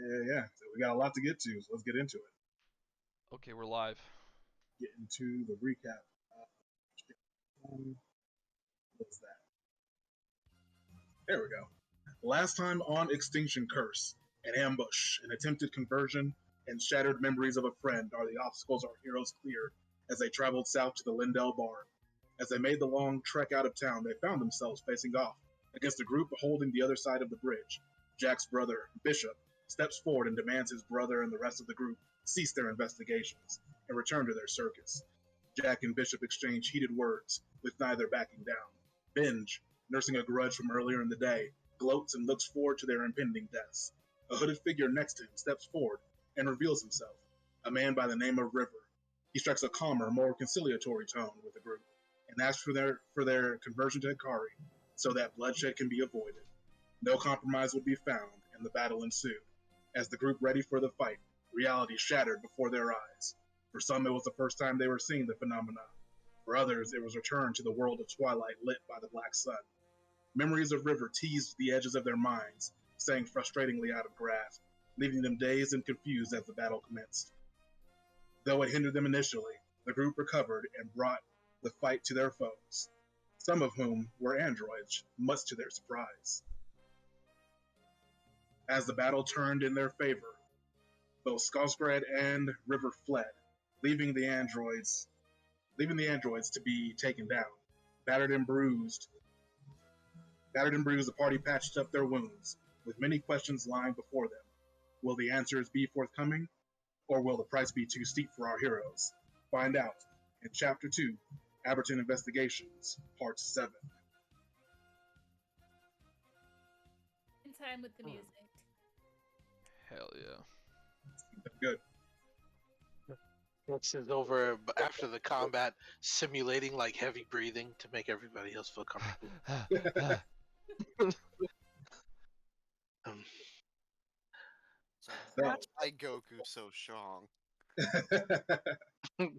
Yeah. So we got a lot to get to, so let's get into it. Okay, we're live. Get into the recap. What's that? There we go. Last time on Extinction Curse, an ambush, an attempted conversion, and shattered memories of a friend are the obstacles our heroes cleared as they traveled south to the Lindell Barn. As they made the long trek out of town, they found themselves facing off against a group holding the other side of the bridge. Jack's brother, Bishop, steps forward and demands his brother and the rest of the group cease their investigations and return to their circus. Jack and Bishop exchange heated words, with neither backing down. Binge, nursing a grudge from earlier in the day, gloats and looks forward to their impending deaths. A hooded figure next to him steps forward and reveals himself, a man by the name of River. He strikes a calmer, more conciliatory tone with the group and asks for their conversion to Hikari so that bloodshed can be avoided. No compromise would be found, and the battle ensued. As the group ready for the fight, reality shattered before their eyes. For some, it was the first time they were seeing the phenomenon. For others, it was return to the world of twilight lit by the black sun. Memories of River teased the edges of their minds, staying frustratingly out of grasp, leaving them dazed and confused as the battle commenced. Though it hindered them initially, the group recovered and brought the fight to their foes, some of whom were androids, much to their surprise. As the battle turned in their favor, both Skarsgård and River fled, leaving the androids to be taken down. Battered and bruised, the party patched up their wounds, with many questions lying before them. Will the answers be forthcoming, or will the price be too steep for our heroes? Find out in Chapter 2, Aberton Investigations, Part 7. In time with the music. Hell yeah. Good. This is over after the combat, simulating like heavy breathing to make everybody else feel comfortable. So that's why Goku's so strong. Let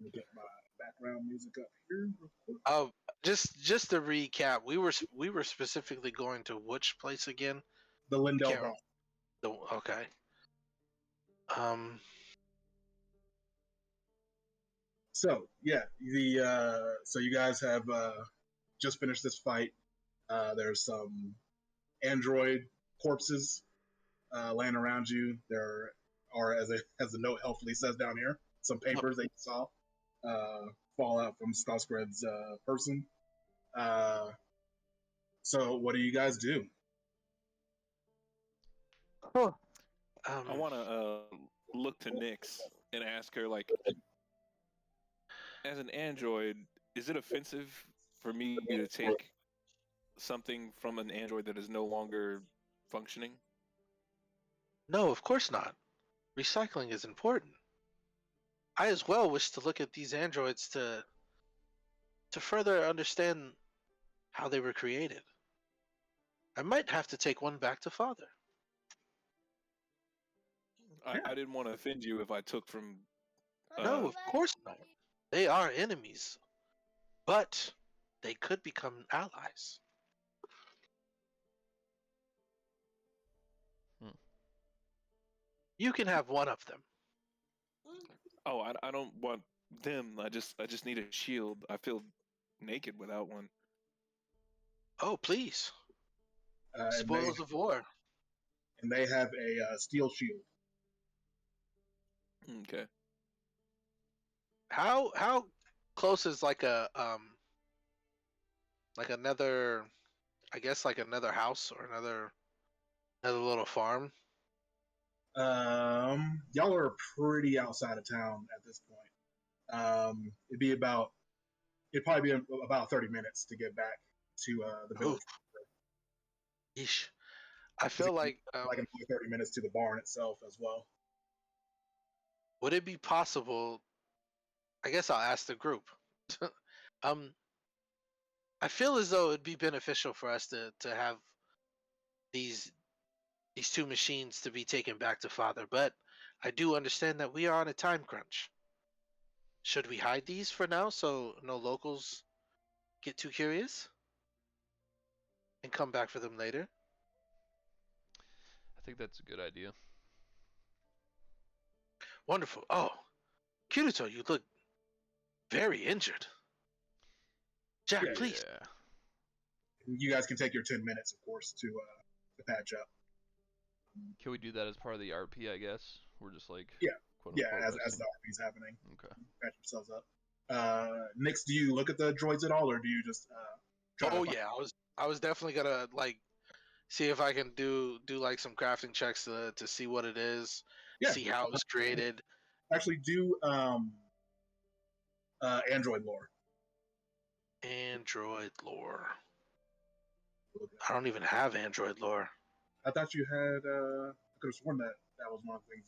me get my background music up here real quick. Just to recap, we were specifically going to which place again? The Lindell Barn. Okay. So yeah, so you guys have just finished this fight. There's some android corpses laying around you. There are, as the note helpfully says down here, some papers that you saw fall out from Skarsgård's person. So what do you guys do? I want to look to Nyx and ask her, like, as an android, is it offensive for me to take something from an android that is no longer functioning? No, of course not. Recycling is important. I as well wish to look at these androids to further understand how they were created. I might have to take one back to Father. I didn't want to offend you if I took from... No, of course not. They are enemies. But they could become allies. You can have one of them. Oh, I don't want them. I just need a shield. I feel naked without one. Oh, please. Spoils of war. And they have a steel shield. Okay. How close is like another, I guess like another house or another little farm? Y'all are pretty outside of town at this point. It'd probably be about 30 minutes to get back to the village. Yeesh. I feel like 30 minutes to the barn itself as well. Would it be possible? I guess I'll ask the group. I feel as though it'd be beneficial for us to have these two machines to be taken back to Father, but I do understand that we are on a time crunch. Should we hide these for now so no locals get too curious and come back for them later? think that's a good idea. Wonderful. Oh, Kirito, you look very injured. Jack, Yeah, please. Yeah. You guys can take your 10 minutes, of course, to patch up. Can we do that as part of the RP? I guess we're just like Yeah. quote Yeah, unquote as resting. the RP's happening, Okay. patch yourselves up. Nix, do you look at the droids at all, or do you just try to Oh find... yeah, I was definitely gonna like see if I can do like some crafting checks to see what it is, Yeah. see how it was created. Actually, do Android lore. Android lore. I don't even have Android lore. I thought you had. I could have sworn that was one of the things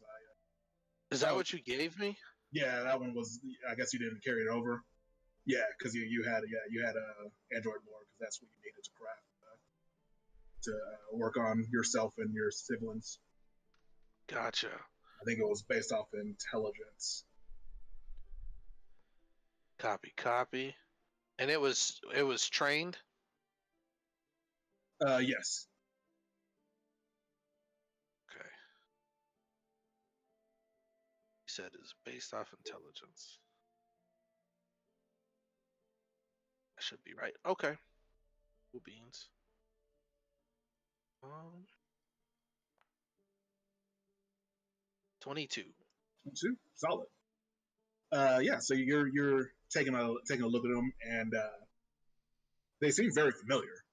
Is that what you gave me? Yeah, that one was. I guess you didn't carry it over. Yeah, because you had Android lore because that's what you needed to craft to work on yourself and your siblings. Gotcha. I think it was based off intelligence. Copy. And it was trained. Yes. Okay. He said it's based off intelligence. I should be right. Okay. Cool beans. 22. 22, solid. Yeah, so you're taking a look at them, and they seem very familiar.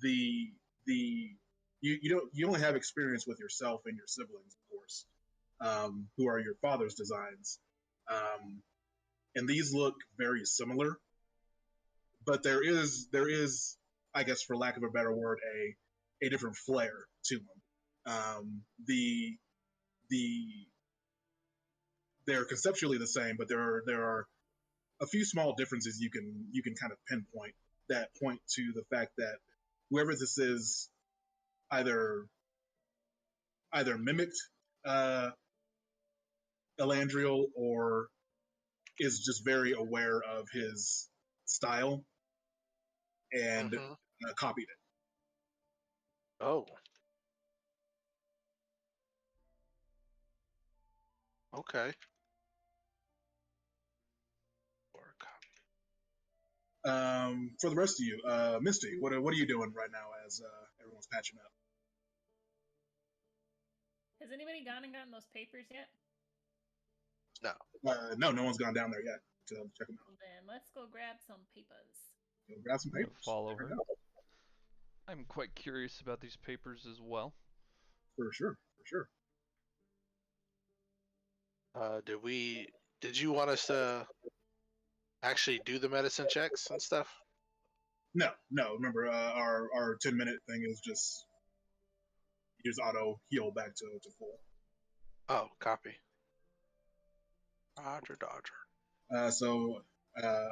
The you only have experience with yourself and your siblings, of course, who are your father's designs, and these look very similar. But there is, I guess, for lack of a better word, a different flair to them. The they're conceptually the same, but there are a few small differences you can kind of pinpoint that point to the fact that whoever this is either mimicked uh, Elandriel or is just very aware of his style and copied it. Oh. Okay. For the rest of you, Misty, what are you doing right now as everyone's patching up? Has anybody gone and gotten those papers yet? No, no one's gone down there yet to check them out. Well, then let's go grab some papers. Go grab some I'm gonna papers. follow There her. we go. I'm quite curious about these papers as well. For sure. Did you want us to actually do the medicine checks and stuff? No. Remember, our 10-minute thing is just you just auto heal back to full. Oh, copy. Dodger.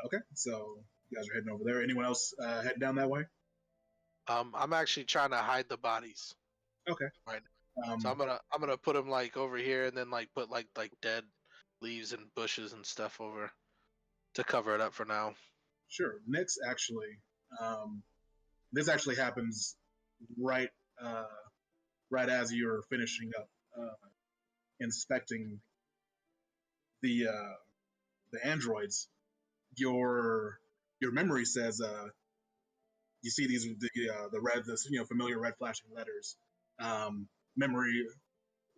Okay, so you guys are heading over there. Anyone else heading down that way? I'm actually trying to hide the bodies. Okay. Right. So I'm gonna put them like over here, and then like put like dead leaves and bushes and stuff over to cover it up for now. Sure. Next, actually, this actually happens right as you're finishing up inspecting the androids. Your memory says you see the red, this familiar red flashing letters. Memory,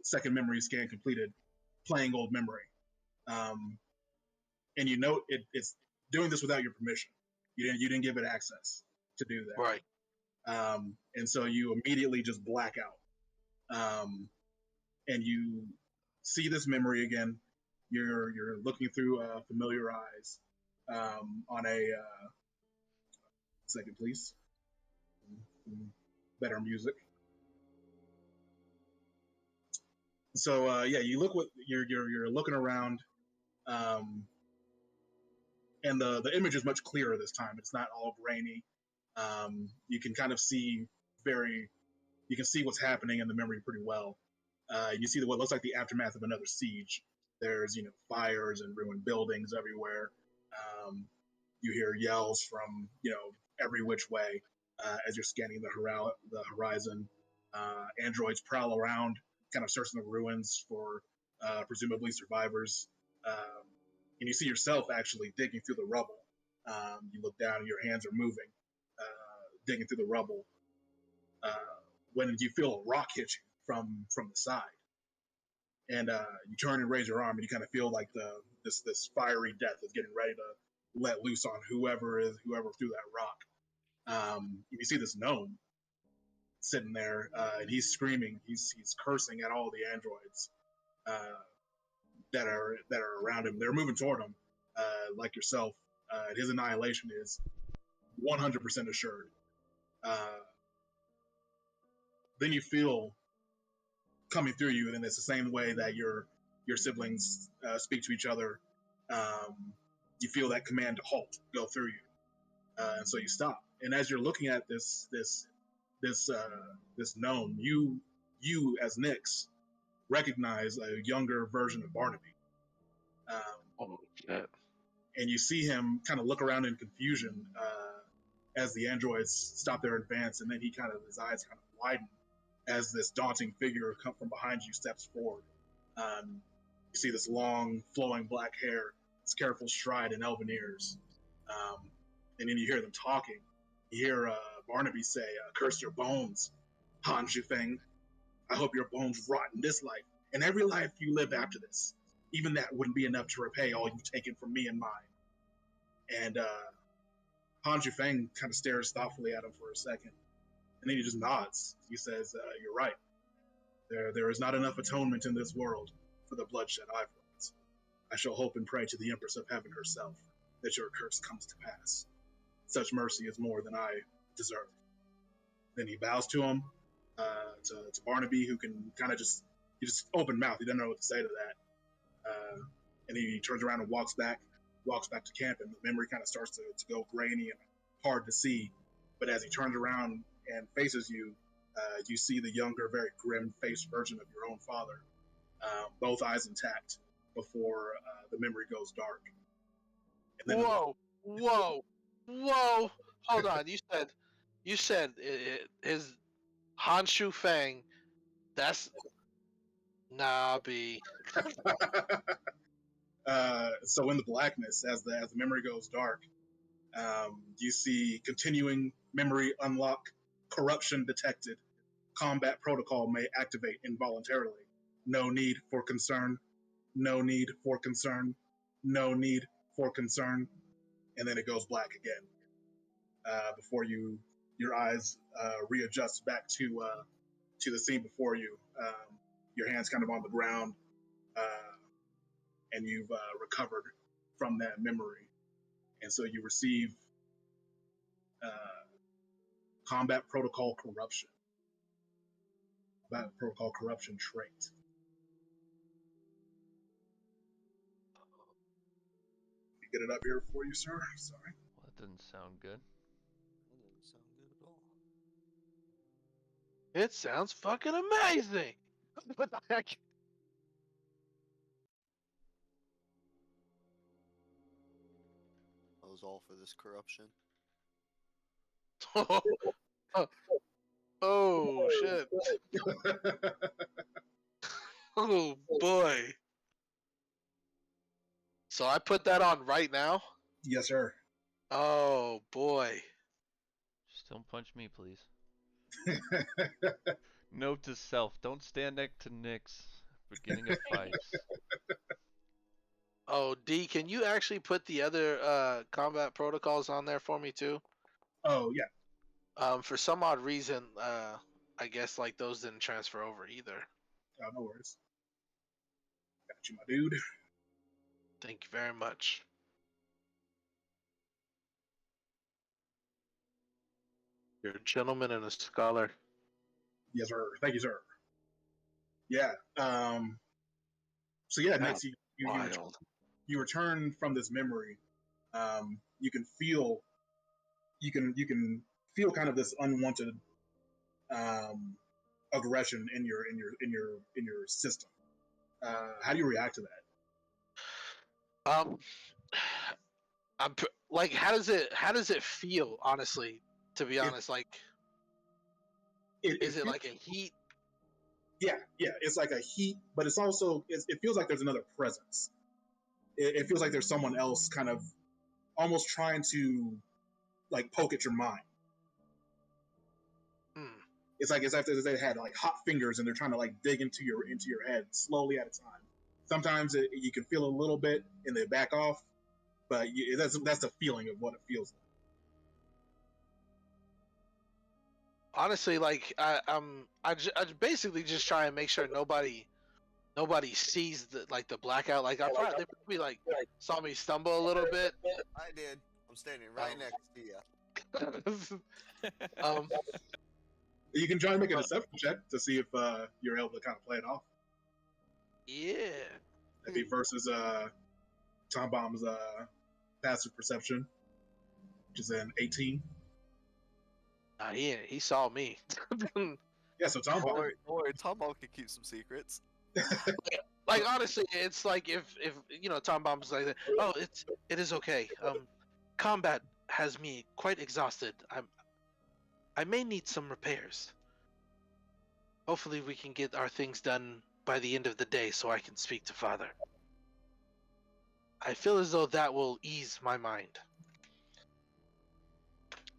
second memory scan completed. Playing old memory. And you note it's doing this without your permission. You didn't give it access to do that. Right. And so you immediately just black out. And you see this memory again. You're looking through familiar eyes on a second, please. Better music. So yeah, you look what you're looking around, and the image is much clearer this time. It's not all grainy. You can kind of see you can see what's happening in the memory pretty well. You see what looks like the aftermath of another siege. There's fires and ruined buildings everywhere. You hear yells from every which way as you're scanning the horizon. Androids prowl around, kind of searching the ruins for presumably survivors. And you see yourself actually digging through the rubble. You look down and your hands are moving, digging through the rubble. When you feel a rock hit you from the side, and you turn and raise your arm, and you kind of feel like this fiery death is getting ready to let loose on whoever threw that rock. You see this gnome sitting there, and he's screaming, he's cursing at all the androids that are around him. They're moving toward him, like yourself. His annihilation is 100% assured. Then you feel coming through you, and it's the same way that your siblings speak to each other. You feel that command to halt go through you, and so you stop. And as you're looking at this gnome, you as Nyx recognize a younger version of Barnaby. Oh shit! And you see him kind of look around in confusion as the androids stop their advance, and then his eyes kind of widen as this daunting figure come from behind you steps forward. You see this long, flowing black hair, this careful stride, and elven ears. And then you hear them talking. You hear Barnaby say, "Curse your bones, Han Shufeng. I hope your bones rot in this life, and every life you live after this. Even that wouldn't be enough to repay all you've taken from me and mine." And Han Shufeng kind of stares thoughtfully at him for a second, and then he just nods. He says, "You're right. There is not enough atonement in this world for the bloodshed I've wrought. I shall hope and pray to the Empress of Heaven herself that your curse comes to pass. Such mercy is more than I deserve." Then he bows to him, to Barnaby, who can kind of just open mouth. He doesn't know what to say to that. And he turns around and walks back to camp, and the memory kind of starts to go grainy and hard to see. But as he turns around and faces you, you see the younger, very grim-faced version of your own father, both eyes intact before the memory goes dark. And then Whoa! Hold on. You said his Han Shu Fang. That's B. So in the blackness, as the memory goes dark, you see continuing memory unlock, corruption detected, combat protocol may activate involuntarily. No need for concern. No need for concern. No need for concern. And then it goes black again before your eyes readjust back to the scene before you. Your hands kind of on the ground, and you've recovered from that memory. And so you receive combat protocol corruption. Combat protocol corruption trait. Get it up here for you, sir. Sorry. Well, that didn't sound good. That didn't sound good at all. It sounds fucking amazing. What the heck? That was all for this corruption. Oh shit! Oh boy! So I put that on right now. Yes, sir. Oh boy! Just don't punch me, please. Note to self: don't stand next to Nyx. Beginning of fights. Oh D, can you actually put the other combat protocols on there for me too? Oh, yeah. For some odd reason, I guess like those didn't transfer over either. Oh, no worries. Got you, my dude. Thank you very much. You're a gentleman and a scholar. Yes, sir. Thank you, sir. Yeah. So yeah, That's Nick, wild. you return from this memory. You can feel kind of this unwanted aggression in your system. How do you react to that? Like, how does it feel? Honestly, to be honest, like Is it like a heat? Yeah, it's like a heat, but it's also it feels like there's another presence. It feels like there's someone else kind of almost trying to like poke at your mind. It's like as if they had like hot fingers and they're trying to like dig into your head slowly at a time. Sometimes you can feel a little bit and they back off, but that's the feeling of what it feels like. Honestly, like I basically just try and make sure nobody sees the blackout. Like they probably like saw me stumble a little bit. I did. I'm standing right Um, next to you. You can try and make a deception check to see if you're able to kind of play it off. Yeah. That'd be versus Tom Bomb's passive perception, which is an 18. Nah, he saw me. Yeah, so Tom Bomb. Don't worry, Tom Ball can keep some secrets. Like honestly, it's like if Tom Bomb's like, oh, it is okay. Combat has me quite exhausted. I may need some repairs. Hopefully, we can get our things done by the end of the day, so I can speak to Father. I feel as though that will ease my mind.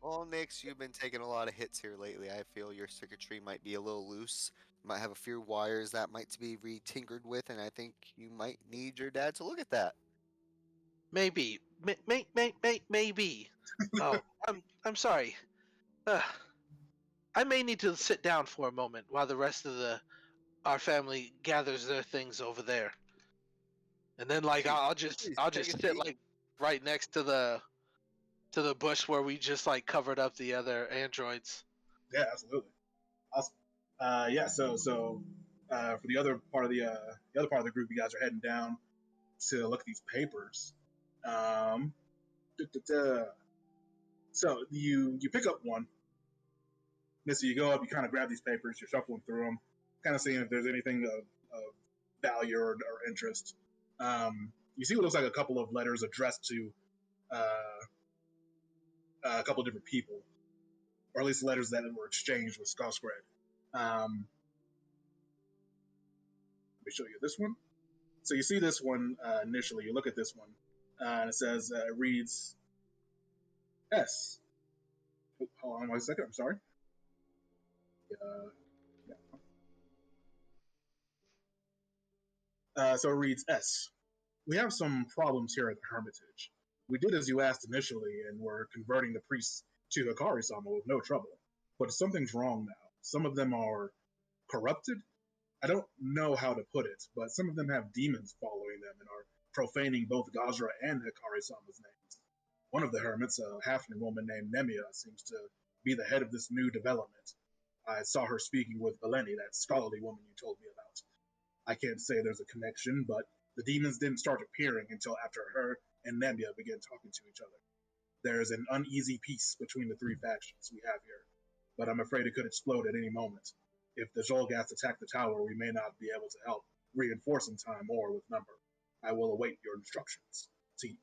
Well, Nix, you've been taking a lot of hits here lately. I feel your circuitry might be a little loose. You might have a few wires that might be re-tinkered with, and I think you might need your dad to look at that. Maybe, maybe. Oh, I'm sorry. I may need to sit down for a moment while the rest of our family gathers their things over there. And then like I'll just Please, sit take a seat. like right next to the bush where we just like covered up the other androids. Yeah, absolutely. Awesome. Yeah, so for the other part of the group, you guys are heading down to look at these papers. So you pick up one. Missy, you go up, you kind of grab these papers, you're shuffling through them, kind of seeing if there's anything of value or interest. You see what looks like a couple of letters addressed to a couple of different people, or at least letters that were exchanged with Skosgred. Let me show you this one. So you see this one initially. You look at this one, and it says it reads S. Oh, hold on 1 second. I'm sorry. So it reads S. We have some problems here at the Hermitage. We did as you asked initially, and we're converting the priests to Hikari-sama with no trouble. But something's wrong now. Some of them are corrupted. I don't know how to put it, but some of them have demons following them and are profaning both Gazra and Hikari-sama's names. One of the hermits, a halfling woman named Nemia, seems to be the head of this new development. I saw her speaking with Beleni, that scholarly woman you told me about. I can't say there's a connection, but the demons didn't start appearing until after her and Nemia began talking to each other. There is an uneasy peace between the three factions we have here, but I'm afraid it could explode at any moment. If the Zolgaths attack the tower, we may not be able to help reinforce in time or with number. I will await your instructions. T.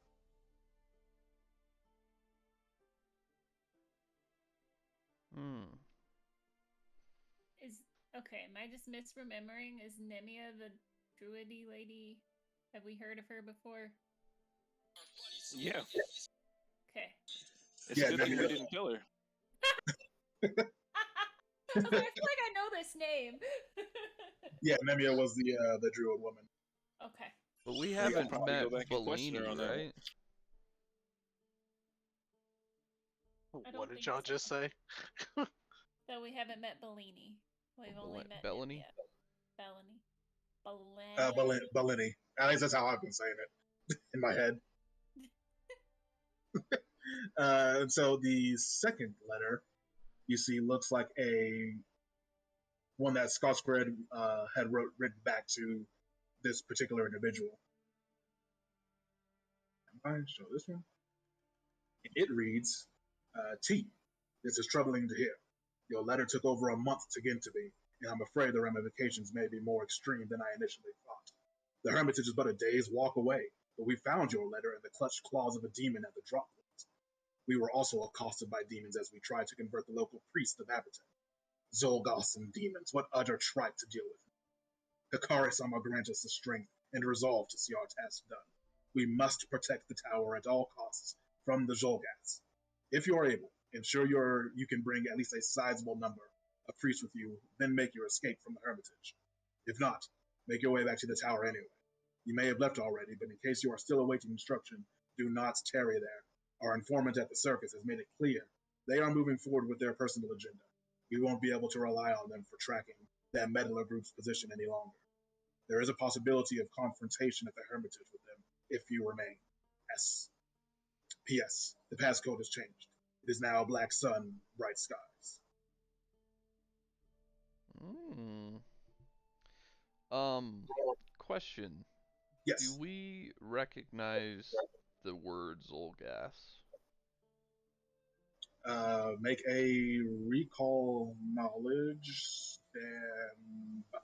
Okay, am I just misremembering? Is Nemia the druidy lady? Have we heard of her before? Yeah. Okay. It's a good thing we didn't kill her. I feel like I know this name. Yeah, Nemia was the druid woman. Okay. But we haven't probably met go back and question her Bellini, on that. right? What did y'all just say? So we haven't met Bellini. We've only met Bellini? Beleni. At least that's how I've been saying it in my head. And so the second letter you see looks like one that Skosgred had written back to this particular individual. I show this one. It reads, T. This is troubling to hear. Your letter took over a month to get to me, and I'm afraid the ramifications may be more extreme than I initially thought. The Hermitage is but a day's walk away, but we found your letter in the clutched claws of a demon at the drop point. We were also accosted by demons as we tried to convert the local priest of Abaton. Zolgoths and demons, what utter tripe to deal with. Hikaris-sama grant us the strength and resolve to see our task done. We must protect the tower at all costs from the Zolgaths. If you are able, ensure you can bring at least a sizable number of priests with you, then make your escape from the hermitage. If not, make your way back to the tower anyway. You may have left already, but in case you are still awaiting instruction, do not tarry there. Our informant at the circus has made it clear they are moving forward with their personal agenda. We won't be able to rely on them for tracking that meddler group's position any longer. There is a possibility of confrontation at the hermitage with them if you remain. S. P.S. The passcode has changed. It is now Black Sun, Bright Skies. Question. Yes. Do we recognize the word Zolgas? Make a recall knowledge. Stand by.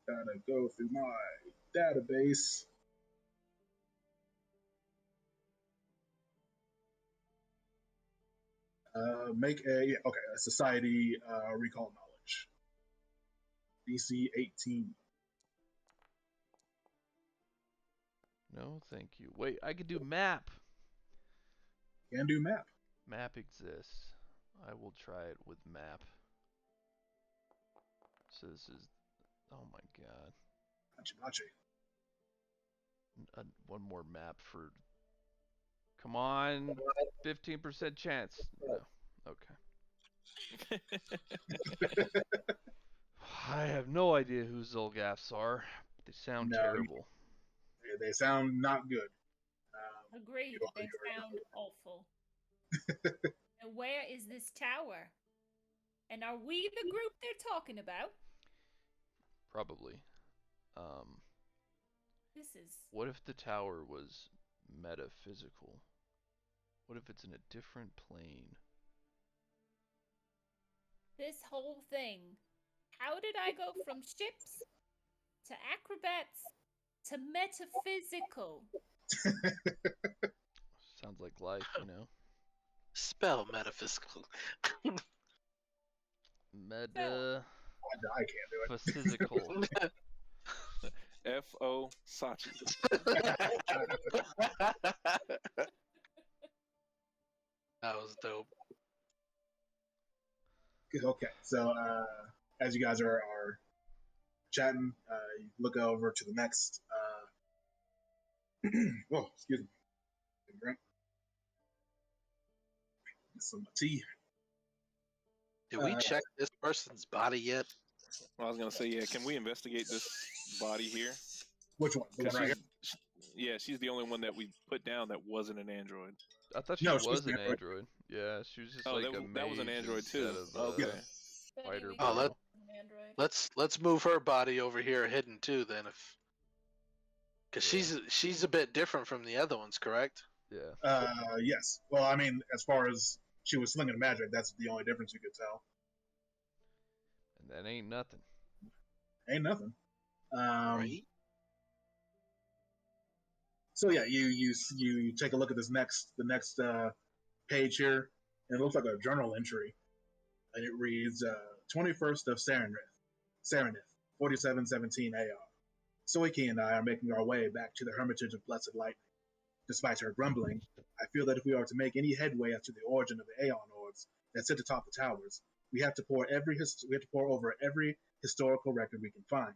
Gotta go through my database. Make a society recall knowledge. DC 18. No, thank you. Wait, I could do map. Can do map. Map exists. I will try it with map. So this is, oh my god. Machi. One more map for, come on, 15% chance. No, okay. I have no idea who Zolgaths are. They sound terrible. They sound not good. Agreed, they sound awful. And where is this tower? And are we the group they're talking about? Probably. This is... What if the tower was metaphysical? What if it's in a different plane? This whole thing. How did I go from ships to acrobats to metaphysical? Sounds like life, you know? Spell metaphysical. Meta... I can't do it. Physical. F.O. Sachi. That was dope. Okay, so as you guys are chatting, you look over to the next. Oh, excuse me. Drink. Some tea. Did we check this person's body yet? Well, I was gonna say, yeah. Can we investigate this body here? Which one? The one 'Cause right here? Yeah, she's the only one that we put down that wasn't an android. I thought she No, she was was an an android. Yeah, she was just Oh, like that was an mage android instead too. of a Okay. fighter We Oh, got pro. an android. Let's move her body over here hidden too then, if because Yeah. she's a bit different from the other ones, correct? Yeah. Yes. Well, I mean, as far as she was slinging magic, that's the only difference you could tell. And that ain't nothing. Ain't nothing. Right? So yeah, you take a look at the next page here, and it looks like a journal entry, and it reads 21st of Saranith, 4717 AR. Soiki and I are making our way back to the Hermitage of Blessed Lightning. Despite her grumbling, I feel that if we are to make any headway as to the origin of the Aeon orbs that sit atop the towers, we have to pour over every historical record we can find.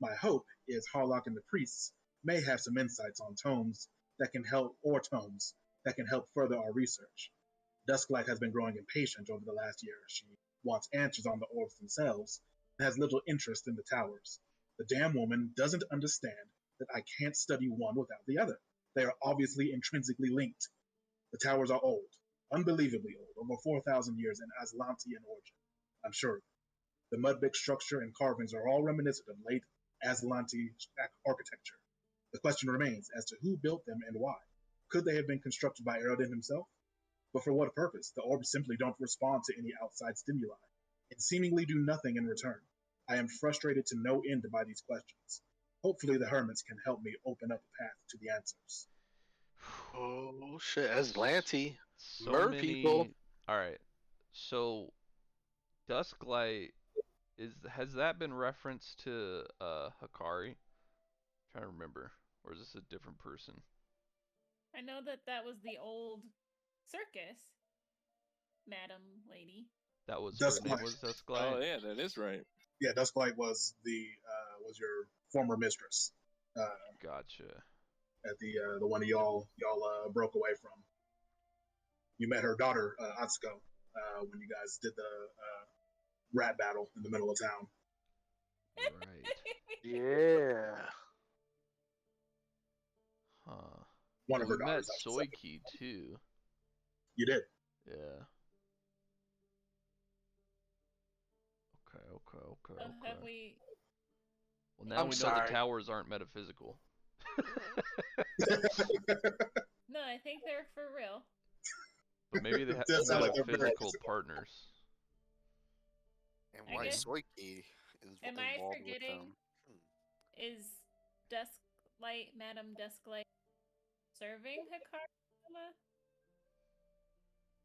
My hope is Harlock and the priests may have some insights on tomes that can help further our research. Dusklight has been growing impatient over the last year. She wants answers on the orbs themselves and has little interest in the towers. The damn woman doesn't understand that I can't study one without the other. They are obviously intrinsically linked. The towers are old, unbelievably old, over 4,000 years in Aslantean origin. I'm sure. The mud-brick structure and carvings are all reminiscent of late Aslantean architecture. The question remains as to who built them and why. Could they have been constructed by Erodin himself? But for what purpose? The orbs simply don't respond to any outside stimuli, and seemingly do nothing in return. I am frustrated to no end by these questions. Hopefully the hermits can help me open up a path to the answers. Oh shit, Aslanti. so Mer many. people. All right, so Dusklight has that been referenced to Hikari? I'm trying to remember, or is this a different person? I know that was the old circus, madam lady. That was her name Dusklight. was Oh Dusklight. yeah, that is right. Yeah, Dusklight was your former mistress. Gotcha. At the one y'all broke away from. You met her daughter Atsuko when you guys did the rat battle in the middle of town. Right. Yeah. Huh. One Well, of her we met daughters, I should say. Soiki too. You did. Yeah. Okay. Have we? Well, now I'm we know sorry. the towers aren't metaphysical. No, I think they're for real. But maybe they have Does sound like they're very metaphysical partners. And I why guess- Soiki is Am I involved with forgetting? them. Is Dusklight, Madam Dusklight, serving Hikari?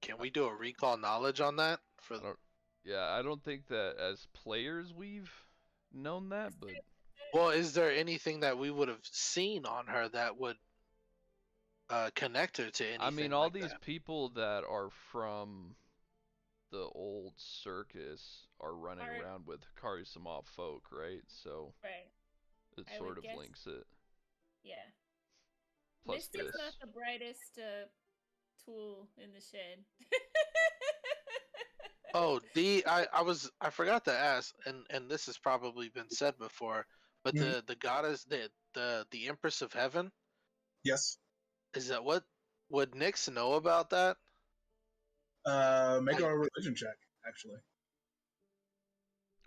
Can we do a recall knowledge on that? I don't think that as players we've known that, but Well, is there anything that we would have seen on her that would connect her to anything? I mean, all like these that? people that are from the old circus are running around with Hikari Sama folk, right? So Right. it I sort would of guess- links it. Yeah. Plus Misty's this. not the brightest tool in the shed. Oh, I forgot to ask, and this has probably been said before, but Mhm. the goddess, the Empress of Heaven, Yes. is that what would Nyx know about that? Make a religion check, actually.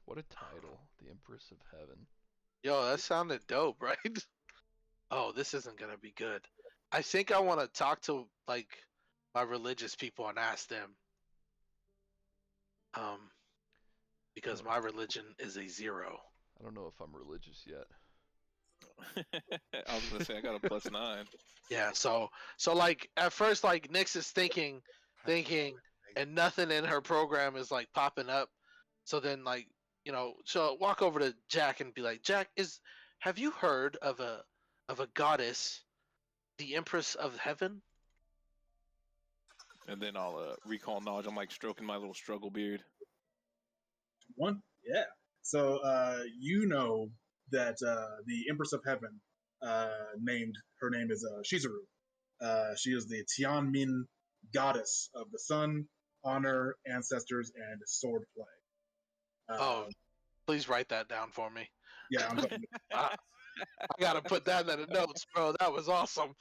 What a title, the Empress of Heaven. Yo, that sounded dope, right? Oh, this isn't gonna be good. I think I want to talk to like my religious people and ask them. Because my religion is a 0. I don't know if I'm religious yet. I was gonna say I got a +9. Yeah, so like at first like Nyx is thinking, and nothing in her program is like popping up. So then like so walk over to Jack and be like, Jack, have you heard of a goddess, the Empress of Heaven? And then I'll recall knowledge. I'm like stroking my little struggle beard. One, yeah. So you know that the Empress of Heaven, her name is Shizuru. She is the Tianmin goddess of the sun, honor, ancestors, and sword play. Oh, please write that down for me. Yeah, I'm talking. I gotta put that in the notes, bro. That was awesome.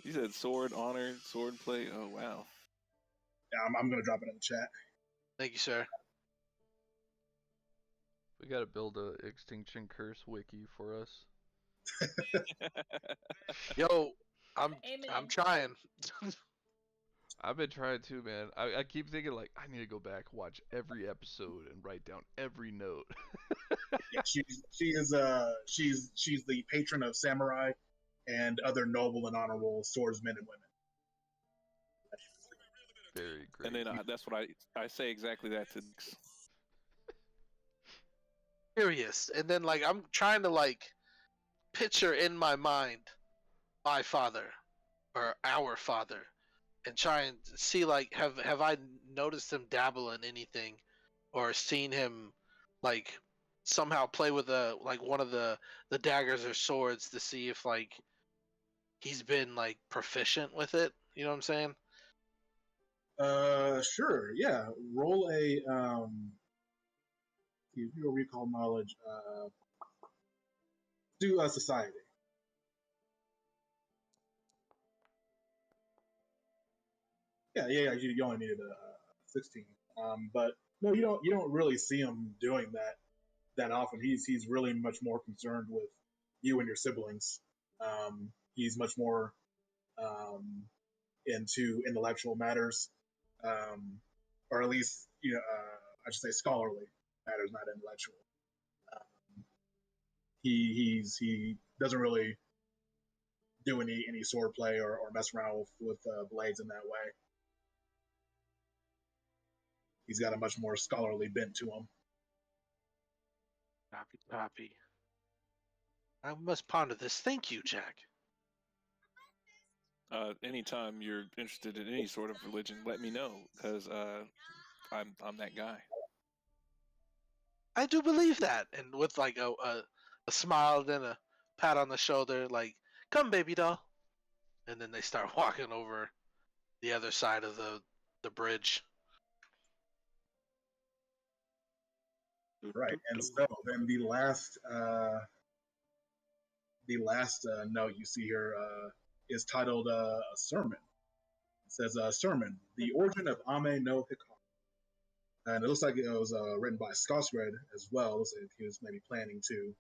You said sword, honor, sword play. Oh wow. Yeah, I'm gonna drop it in the chat. Thank you, sir. We gotta build a Extinction Curse wiki for us. Yo, I'm Amen. trying. I've been trying to, man. I keep thinking like I need to go back, watch every episode, and write down every note. Yeah, she's the patron of samurai and other noble and honorable swordsmen and women. Very great. And then that's what I say exactly that to Nyx. Curious, and then like I'm trying to like picture in my mind my father or our father, and try and see like have I noticed him dabble in anything, or seen him like somehow play with one of the daggers or swords to see if like he's been like proficient with it. You know what I'm saying? Sure, yeah. Roll a if you recall knowledge. Do a society. Yeah. You only needed a 16. But no, you don't really see him doing that often. He's really much more concerned with you and your siblings. He's much more into intellectual matters, or at least I should say scholarly matters, not intellectual. He doesn't really do any sword play or mess around with blades in that way. He's got a much more scholarly bent to him. Copy. I must ponder this. Thank you, Jack. Anytime you're interested in any sort of religion, let me know, because I'm that guy. I do believe that. And with like a smile, then a pat on the shoulder, like, come, baby doll. And then they start walking over the other side of the bridge. Right, and so then the last note you see here is titled a sermon. It says sermon, the origin of Ame no Hikari. And it looks like it was written by Skosred as well. It looks like he was maybe planning to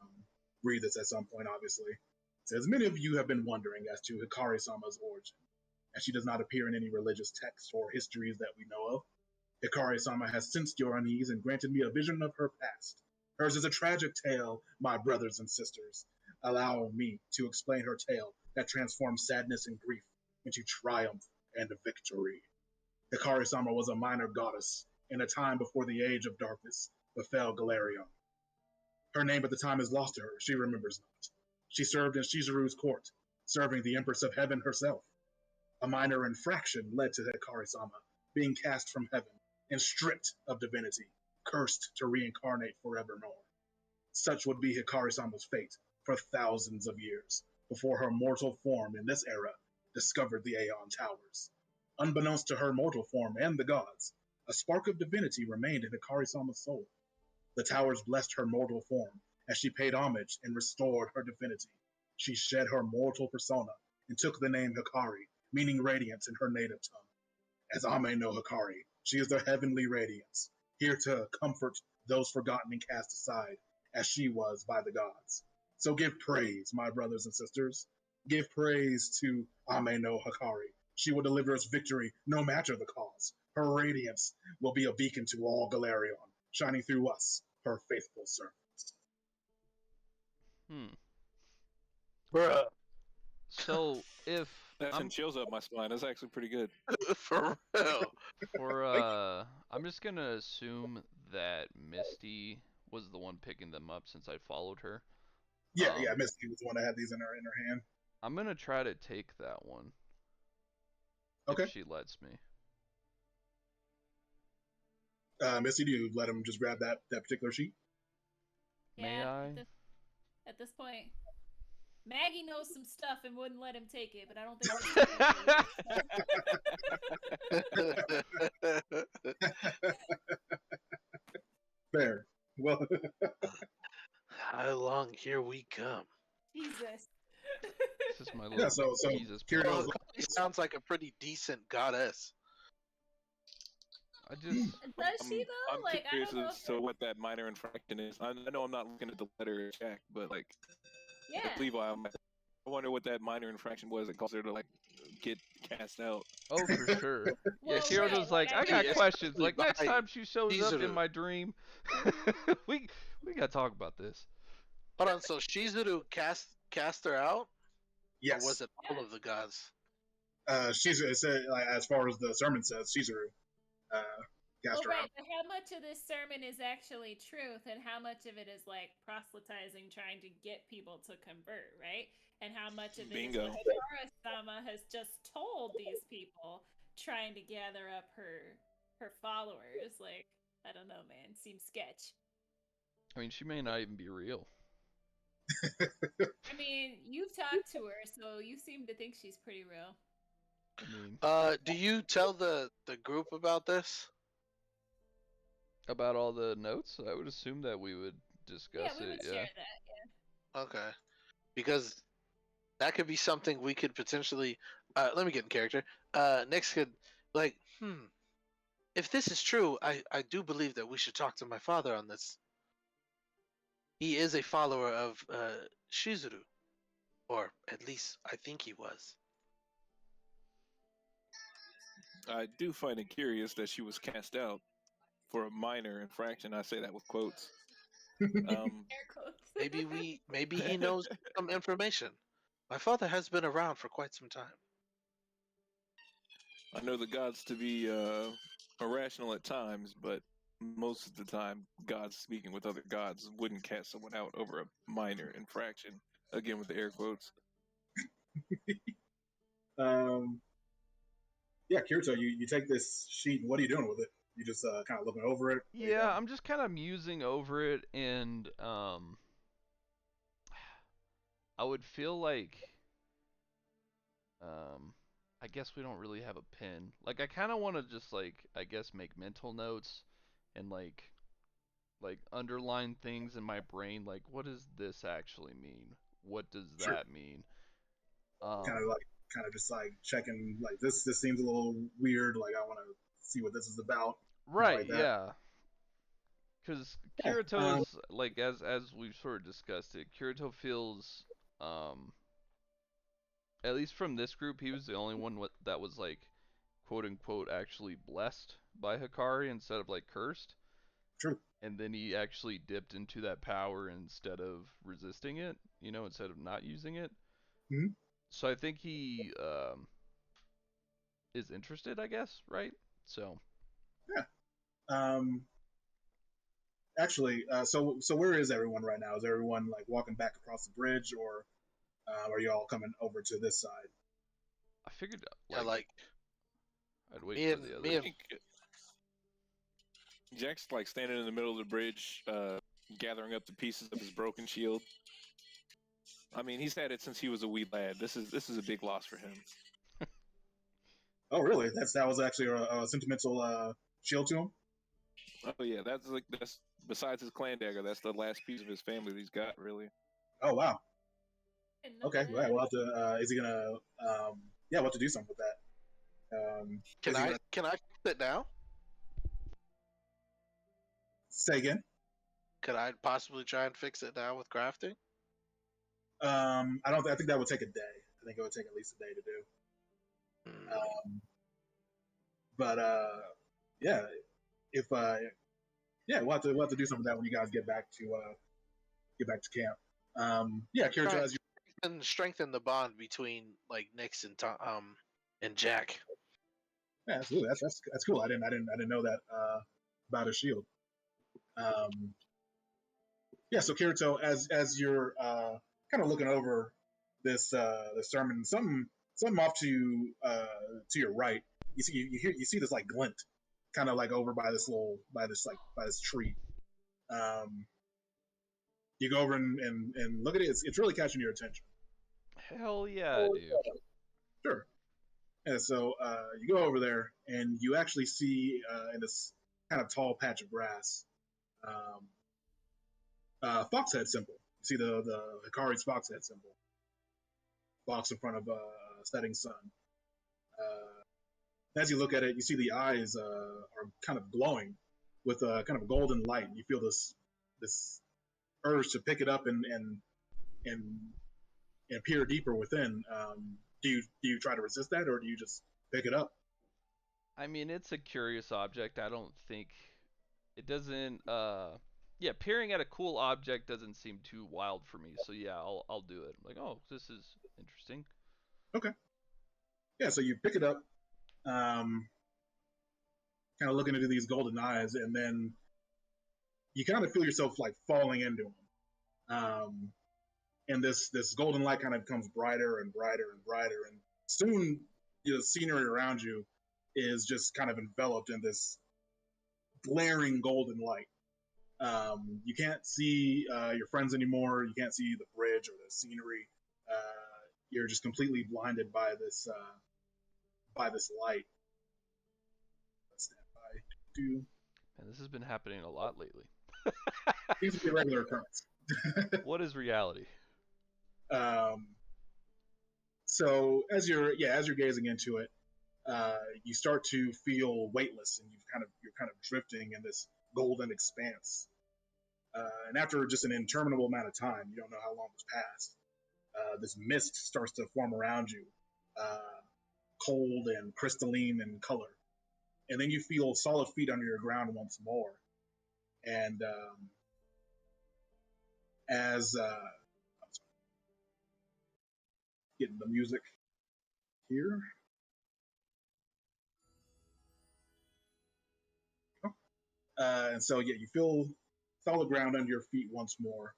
um, read this at some point, obviously. It says, many of you have been wondering as to Hikari-sama's origin, as she does not appear in any religious texts or histories that we know of. Hikari-sama has sensed your unease and granted me a vision of her past. Hers is a tragic tale, my brothers and sisters. Allow me to explain her tale that transforms sadness and grief into triumph and victory. Hikari-sama was a minor goddess in a time before the age of darkness befell Galarion. Her name at the time is lost to her, she remembers not. She served in Shizuru's court, serving the Empress of Heaven herself. A minor infraction led to Hikari-sama being cast from heaven and stripped of divinity, cursed to reincarnate forevermore. Such would be Hikari-sama's fate for thousands of years, before her mortal form in this era discovered the Aeon Towers. Unbeknownst to her mortal form and the gods, a spark of divinity remained in Hikari-sama's soul. The towers blessed her mortal form as she paid homage and restored her divinity. She shed her mortal persona and took the name Hikari, meaning radiance in her native tongue. As Ame no Hikari, she is the heavenly radiance, here to comfort those forgotten and cast aside, as she was by the gods. So give praise, my brothers and sisters. Give praise to Ame no Hikari. She will deliver us victory no matter the cause. Her radiance will be a beacon to all Galarion, shining through us, her faithful servants. Bruh. So if That I'm sent chills up my spine. That's actually pretty good. For real. I'm just gonna assume that Misty was the one picking them up since I followed her. Yeah, Misty was the one that had these in her hand. I'm gonna try to take that one. Okay. If she lets me. Misty, do you let him just grab that particular sheet? May I? At this point, Maggie knows some stuff and wouldn't let him take it, but I don't think Fair. Well, how long here we come? Jesus. This is my little Jesus. Kirill Sounds like a pretty decent goddess. Does she though? I'm Like, curious I don't know as to what that minor infraction is. I know I'm not looking at the letter check, but like, Levi, I wonder what that minor infraction was that caused her to like get cast out. Oh, for sure. Well, Kirill was like, I got questions. Like next time she shows up in Shizuru. my dream, we gotta talk about this. Hold on, so Shizuru cast her out? Yes. Or was it all of the gods? Shizuru, it said, like, as far as the sermon says, Shizuru cast her out. But how much of this sermon is actually truth, and how much of it is like proselytizing, trying to get people to convert, right? And how much of it is what Hikari-sama has just told these people, trying to gather up her followers? Like, I don't know, man. Seems sketch. I mean, she may not even be real. I mean, you've talked to her, so you seem to think she's pretty real. I mean, do you tell the group about this? About all the notes? I would assume that we would discuss we would it. share that. Yeah. Okay, because that could be something we could potentially. Let me get in character. Next could like, if this is true, I do believe that we should talk to my father on this. He is a follower of Shizuru, or at least I think he was. I do find it curious that she was cast out for a minor infraction. I say that with quotes. Maybe he knows some information. My father has been around for quite some time. I know the gods to be irrational at times, but most of the time, gods speaking with other gods wouldn't cast someone out over a minor infraction. Again, with the air quotes. Yeah, Kirito, you take this sheet, and what are you doing with it? You just kind of looking over it? Yeah, I'm just kind of musing over it, and I would feel like, I guess we don't really have a pen. Like, I kind of want to just, like, I guess make mental notes and like underline things in my brain. Like, what does this actually mean? What does Sure. that mean? Kind of just like checking, like this seems a little weird. Like I want to see what this is about. Right. Like that. Yeah. Because Kirito's like, as we've sort of discussed it, Kirito feels, at least from this group, he was the only one that was like, quote unquote, actually blessed by Hikari instead of like cursed. True. And then he actually dipped into that power instead of resisting it, instead of not using it. Mm-hmm. So I think he is interested, I guess, right? So. Yeah. Actually, so where is everyone right now? Is everyone like walking back across the bridge, or are you all coming over to this side? I figured, I'd wait for the others. Jack's like standing in the middle of the bridge, gathering up the pieces of his broken shield. I mean, he's had it since he was a wee lad. This is a big loss for him. Oh, really? That was actually a sentimental shield to him. Oh yeah, that's besides his clan dagger, that's the last piece of his family that he's got, really. Oh wow. Okay, right. We'll have to. Is he gonna? Yeah, we'll have to do something with that. Can I fix it now? Say again. Could I possibly try and fix it now with crafting? I don't. I think that would take a day. I think it would take at least a day to do. But yeah, if yeah, we'll have to do something with that when you guys get back to camp. Yeah, Kirito, as you and strengthen the bond between like Nyx and Jack. Yeah, absolutely. That's cool. I didn't know that about his shield. Yeah, so Kirito, as you're kind of looking over this the sermon, something off to your right, you see this like glint, kind of like over by this tree. You go over and look at it. It's really catching your attention. Hell yeah, dude. Sure. And so you go over there, and you actually see in this kind of tall patch of grass, Foxhead symbol. You see the Hikari's Foxhead symbol. Fox in front of a setting sun. As you look at it, you see the eyes are kind of glowing with a kind of golden light. You feel this urge to pick it up and peer deeper within. Do you try to resist that, or do you just pick it up? I mean, it's a curious object. I don't think it doesn't. Yeah, peering at a cool object doesn't seem too wild for me. So yeah, I'll do it. Like, oh, this is interesting. Okay. Yeah, so you pick it up, kind of looking into these golden eyes, and then you kind of feel yourself like falling into them. And this golden light kind of becomes brighter and brighter and brighter, and soon the scenery around you is just kind of enveloped in this glaring golden light. You can't see your friends anymore. You can't see the bridge or the scenery. You're just completely blinded by this light. And this has been happening a lot lately. Seems to be a regular occurrence. What is reality? So as you're gazing into it, you start to feel weightless, and you're kind of drifting in this golden expanse. And after just an interminable amount of time, you don't know how long has passed. This mist starts to form around you, cold and crystalline in color, and then you feel solid feet under your ground once more. And as Getting the music here. And so, yeah, you feel solid ground under your feet once more,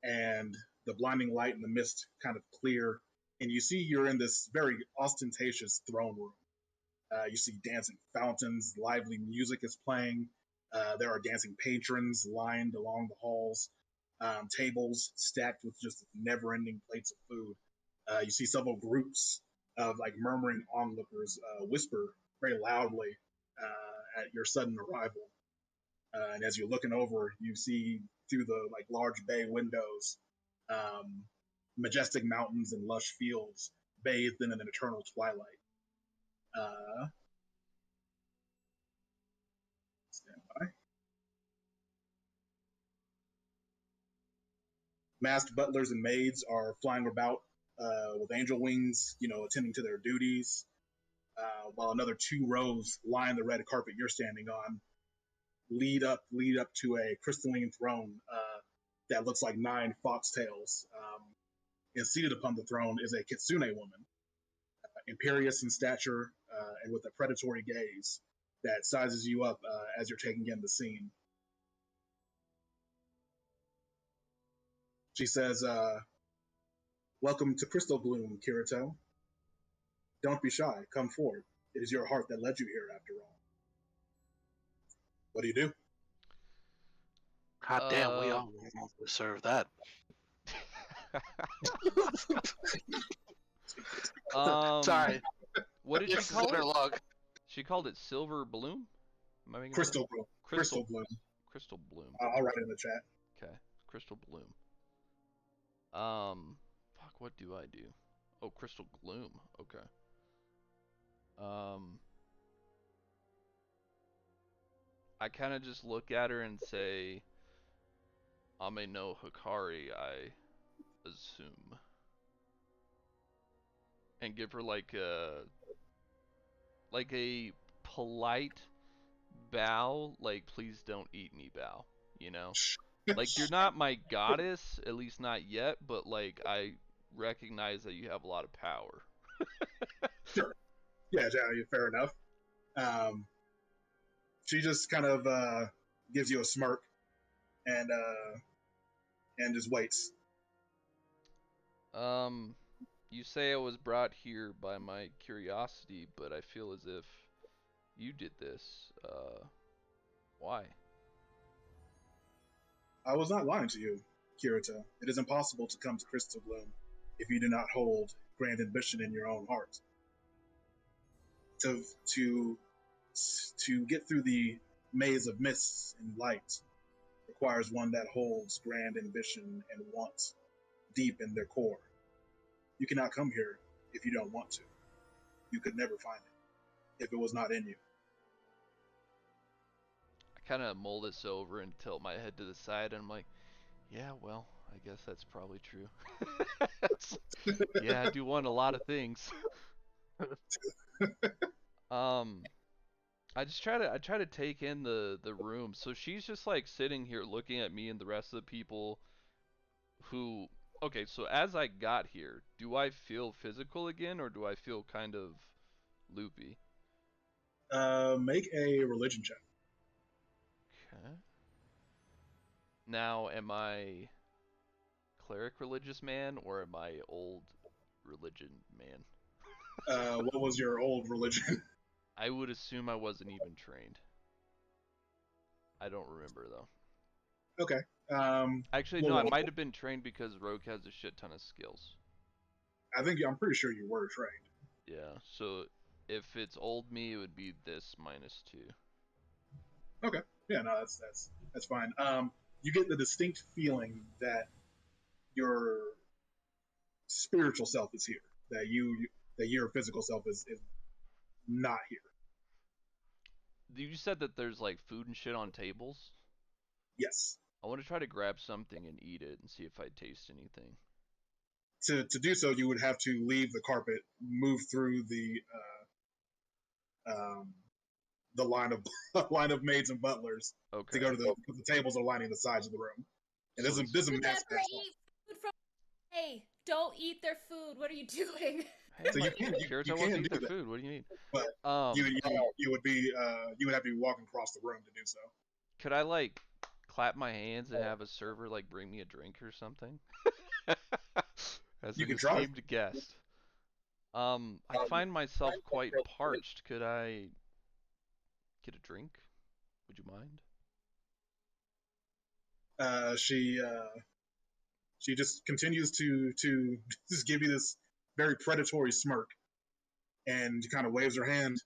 and the blinding light and the mist kind of clear, and you see you're in this very ostentatious throne room. You see dancing fountains, lively music is playing. There are dancing patrons lined along the halls, tables stacked with just never-ending plates of food. You see several groups of like murmuring onlookers whisper very loudly at your sudden arrival. And as you're looking over, you see through the like large bay windows, majestic mountains and lush fields bathed in an eternal twilight. Stand by. Masked butlers and maids are flying about with angel wings, attending to their duties, while another 2 rows line the red carpet you're standing on, lead up to a crystalline throne that looks like 9 foxtails. And seated upon the throne is a kitsune woman, imperious in stature and with a predatory gaze that sizes you up as you're taking in the scene. She says, "Welcome to Crystal Bloom, Kirito. Don't be shy. Come forward. It is your heart that led you here, after all." What do you do? God damn, we all deserve that. Sorry. What did This she call is her it? log. She called it Silver Bloom? Am I making Crystal Bloom. Crystal Bloom. Crystal Bloom. I'll write it in the chat. Okay. Crystal Bloom. Fuck, what do I do? Oh, Crystal Gloom. Okay. I kind of just look at her and say, Ame no Hikari, I assume. And give her like a polite bow, like please don't eat me bow, you know? Like you're not my goddess, at least not yet, but like I recognize that you have a lot of power. Sure. Yeah, fair enough. She just kind of gives you a smirk and just waits. You say I was brought here by my curiosity, but I feel as if you did this. Why? I was not lying to you, Kirito. It is impossible to come to Crystal Bloom if you do not hold grand ambition in your own heart. To get through the maze of mists and light requires one that holds grand ambition and want deep in their core. You cannot come here if you don't want to. You could never find it if it was not in you. I kind of mull this over and tilt my head to the side, and I'm like, yeah, well, I guess that's probably true. Yeah, I do want a lot of things. I try to take in the room. So she's just like sitting here looking at me and the rest of the people who, okay, so as I got here, do I feel physical again or do I feel kind of loopy? Make a religion check. Okay. Now, am I cleric religious man or am I old religion man? What was your old religion? I would assume I wasn't even trained. I don't remember though. Okay. Actually, no, I might have been trained because Rogue has a shit ton of skills. I'm pretty sure you were trained. Yeah, so if it's old me, it would be this -2. Okay. Yeah, no, that's fine. You get the distinct feeling that your spiritual self is here, that your physical self is not here. You said that there's like food and shit on tables? Yes. I want to try to grab something and eat it and see if I taste anything. To do so, you would have to leave the carpet, move through the line of maids and butlers to go to the tables are lining the sides of the room. And food from hey, Don't eat their food. What are you doing? Hey, So you can Kirito wants to eat do their that, food. What do you mean? but you would be you would have to be walking across the room to do so. Could I like clap my hands and have a server like bring me a drink or something? As You an could try. esteemed guest. I find myself quite parched. Could I get a drink? Would you mind? She just continues to just give you this very predatory smirk, and kind of waves her hand,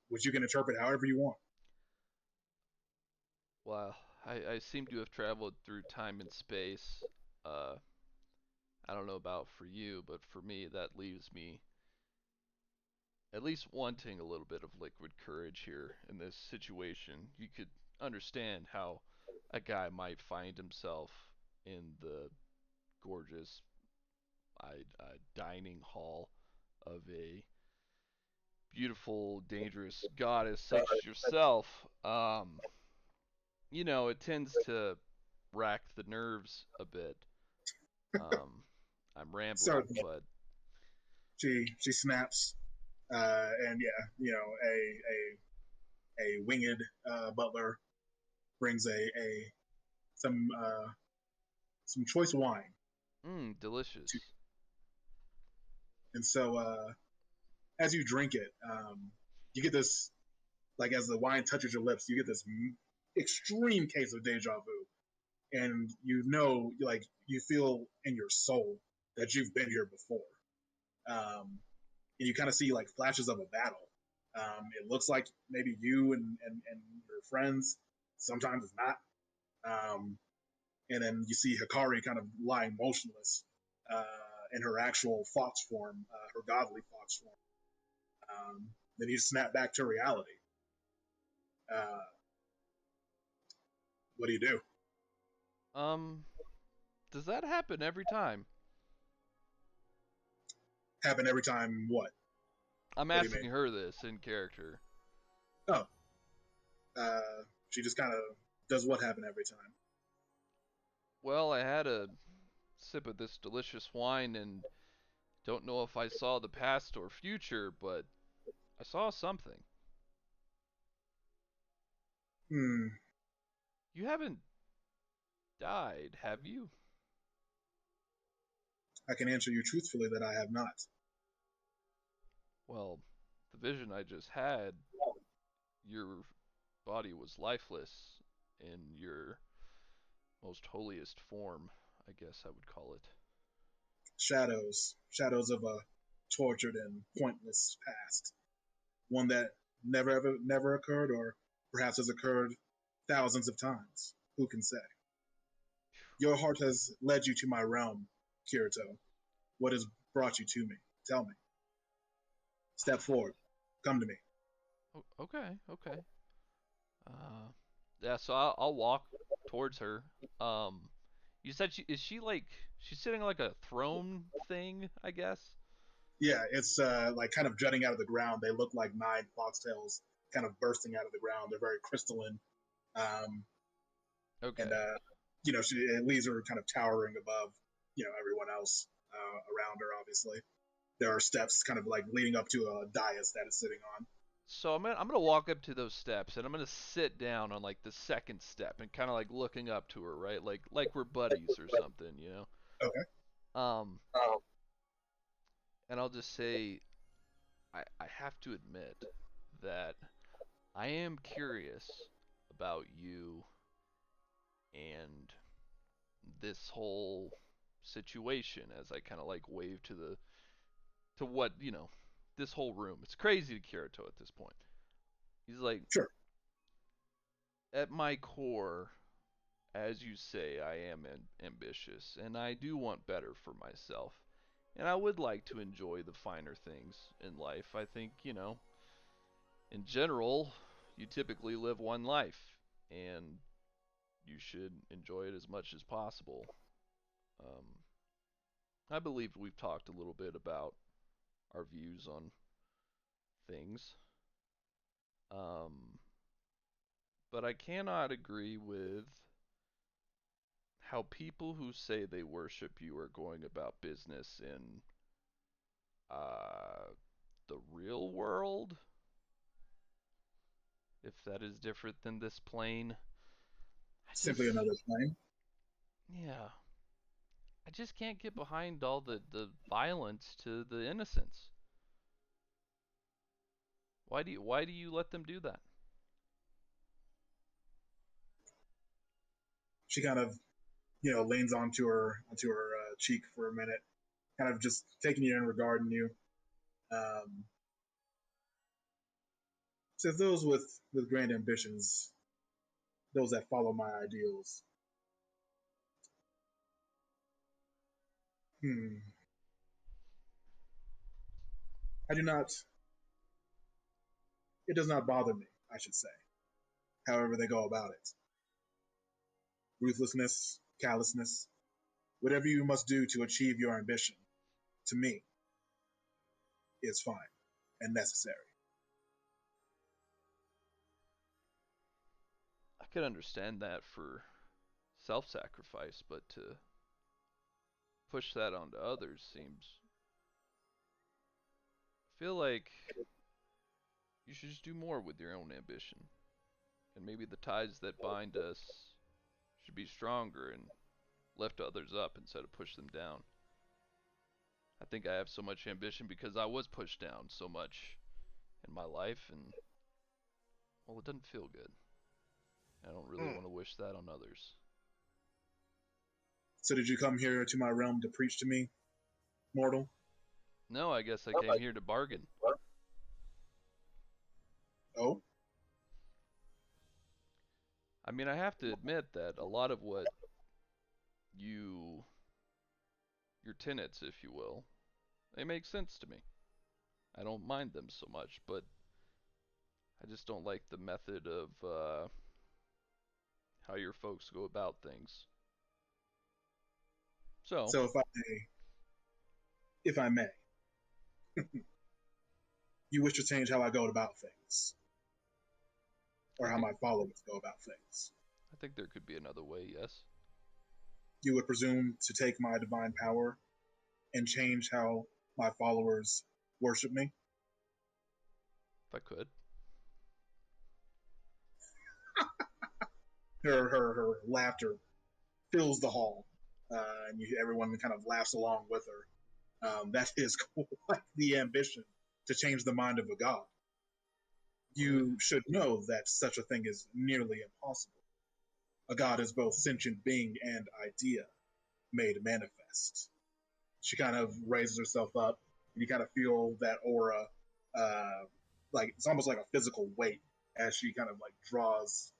which you can interpret however you want. Well, I seem to have traveled through time and space. Uh, I don't know about for you, but for me, that leaves me at least wanting a little bit of liquid courage here in this situation. You could understand how a guy might find himself in the gorgeous dining hall of a beautiful, dangerous goddess such as yourself. It tends to rack the nerves a bit. I'm rambling, Certainly, but she snaps, and yeah, a winged butler brings a some some choice wine delicious. to, and so as you drink it, you get this, like, as the wine touches your lips, you get this extreme case of deja vu, and like, you feel in your soul that you've been here before, and you kind of see like flashes of a battle. It looks like maybe you and your friends. Sometimes it's not. And then you see Hikari kind of lying motionless uh, in her actual fox form, her godly fox form. Then you snap back to reality. Uh, what do you do? Um, does that happen every time? Happen every time? What? I'm What do you asking mean? her this in character. Oh, she just kind of does what happen every time. Well, I had a sip of this delicious wine and don't know if I saw the past or future, but I saw something. Hmm. You haven't died, have you? I can answer you truthfully that I have not. Well, the vision I just had, your body was lifeless in your most holiest form, I guess I would call it. Shadows of a tortured and pointless past, one that never occurred, or perhaps has occurred thousands of times. Who can say? Your heart has led you to my realm, Kirito. What has brought you to me? Tell me. Step forward. Come to me. Okay. Uh, yeah, so I'll walk towards her. Um, you said she like she's sitting on like a throne thing, I guess. Yeah, it's like kind of jutting out of the ground. They look like 9 foxtails kind of bursting out of the ground. They're very crystalline. Um, and Okay. it leaves her kind of towering above everyone else around her. Obviously, there are steps kind of like leading up to a dais that is sitting on. So I'm gonna walk up to those steps and I'm gonna sit down on like the second step and kind of like looking up to her, right? Like we're buddies or something, you know. Okay. Um, and I'll just say I have to admit that I am curious about you and this whole situation as I kind of like wave to what, this whole room. It's crazy to Kirito at this point. He's like, Sure. at my core, as you say, I am ambitious and I do want better for myself. And I would like to enjoy the finer things in life. I think, in general, you typically live one life and you should enjoy it as much as possible. Um, I believe we've talked a little bit about our views on things. Um, but I cannot agree with how people who say they worship you are going about business in the real world, if that is different than this plane. Simply another plane. Yeah. I just can't get behind all the violence to the innocents. Why do you let them do that? She kind of, leans onto her cheek for a minute, kind of just taking you in, regarding you. Um, Says those with grand ambitions, those that follow my ideals. Hmm. I do not. It does not bother me, I should say. However they go about it. Ruthlessness, callousness, whatever you must do to achieve your ambition, to me, is fine and necessary. I could understand that for self-sacrifice, but to push that onto others seems. I feel like you should just do more with your own ambition. And maybe the ties that bind us should be stronger and lift others up instead of push them down. I think I have so much ambition because I was pushed down so much in my life, and well, it doesn't feel good. I don't really want to wish that on others. So did you come here to my realm to preach to me, mortal? No, I guess I came here to bargain. Oh? I mean, I have to admit that a lot of what your tenets, if you will, they make sense to me. I don't mind them so much, but I just don't like the method of how your folks go about things. So if I may, you wish to change how I go about things, or how my followers go about things. I think there could be another way, yes. You would presume to take my divine power and change how my followers worship me? If I could. Her laughter fills the hall, and everyone kind of laughs along with her. That is quite the ambition, to change the mind of a god. You should know that such a thing is nearly impossible. A god is both sentient being and idea made manifest. She kind of raises herself up, and you kind of feel that aura, like it's almost like a physical weight as she kind of like draws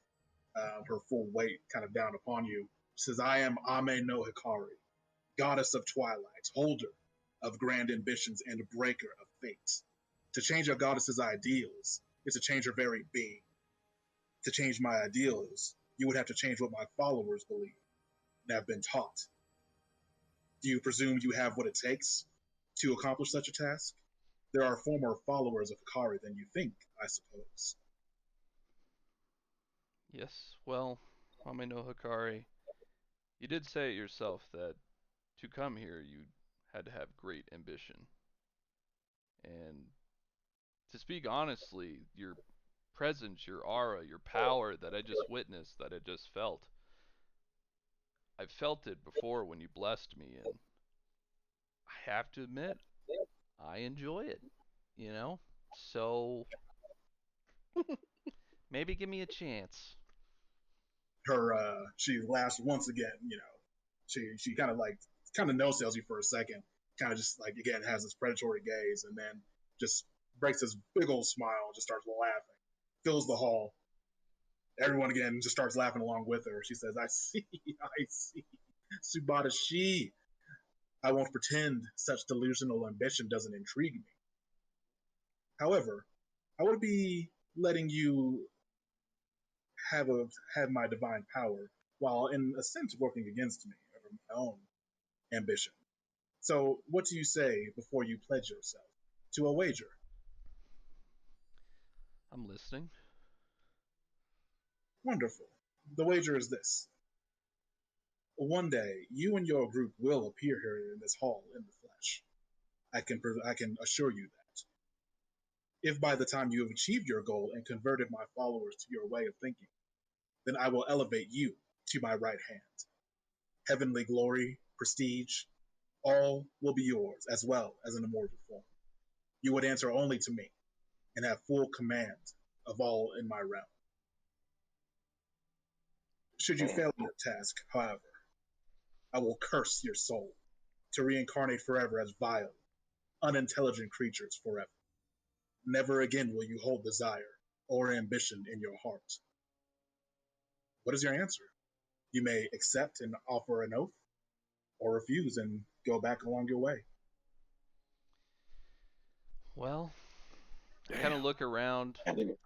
her full weight kind of down upon you. She says, "I am Ame no Hikari, goddess of twilight, holder of grand ambitions, and breaker of fate. To change a goddess's ideals is to change her very being. To change my ideals, you would have to change what my followers believe and have been taught. Do you presume you have what it takes to accomplish such a task? There are far more followers of Hikari than you think, I suppose." Yes, well, Ame no Hikari, you did say it yourself that to come here you had to have great ambition. And to speak honestly, your presence, your aura, your power that I just witnessed, that I just felt, I've felt it before when you blessed me, and I have to admit, I enjoy it, you know? So, maybe give me a chance. She laughs once again. She kind of no sells you for a second, kind of just like again has this predatory gaze, and then just breaks this big old smile and just starts laughing, fills the hall. Everyone again just starts laughing along with her. She says, "I see, I see, Subata Shi. I won't pretend such delusional ambition doesn't intrigue me. However, I would be letting you have my divine power while in a sense working against me over my own ambition. So what do you say before you pledge yourself to a wager?" I'm listening. Wonderful. The wager is this. One day, you and your group will appear here in this hall in the flesh. I can assure you that. If by the time you have achieved your goal and converted my followers to your way of thinking, then I will elevate you to my right hand. Heavenly glory, prestige, all will be yours, as well as an immortal form. You would answer only to me and have full command of all in my realm. Should you fail in your task, however, I will curse your soul to reincarnate forever as vile, unintelligent creatures forever. Never again will you hold desire or ambition in your heart. What is your answer? You may accept and offer an oath, or refuse and go back along your way. Well, I kind of look around And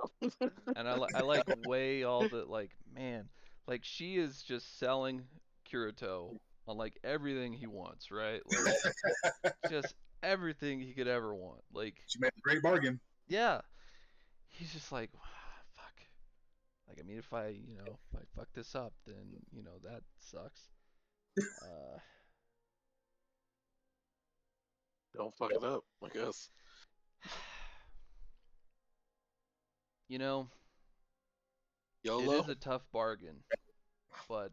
and I like weigh all the like, man, like she is just selling Kirito on like everything he wants, right? Like just everything he could ever want. Like, She made a great bargain. yeah, he's just like, fuck. Like, I mean, if I fuck this up, then that sucks. Uh, don't fuck it up, I guess. you know, it YOLO. is a tough bargain, but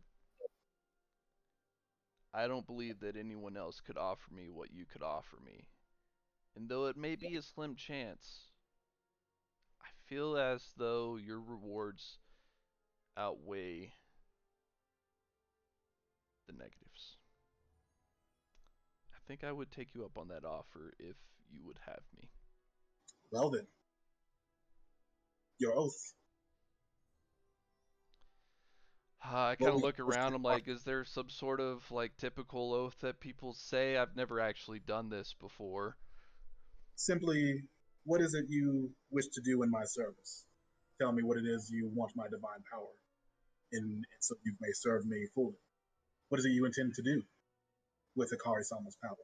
I don't believe that anyone else could offer me what you could offer me. And though it may be a slim chance, I feel as though your rewards outweigh the negatives. I think I would take you up on that offer if you would have me. Well then, your oath. I kind of look around. I'm like, is there some sort of like typical oath that people say? I've never actually done this before. Simply, what is it you wish to do in my service? Tell me what it is you want my divine power in, so you may serve me fully. What is it you intend to do with Akari-sama's power?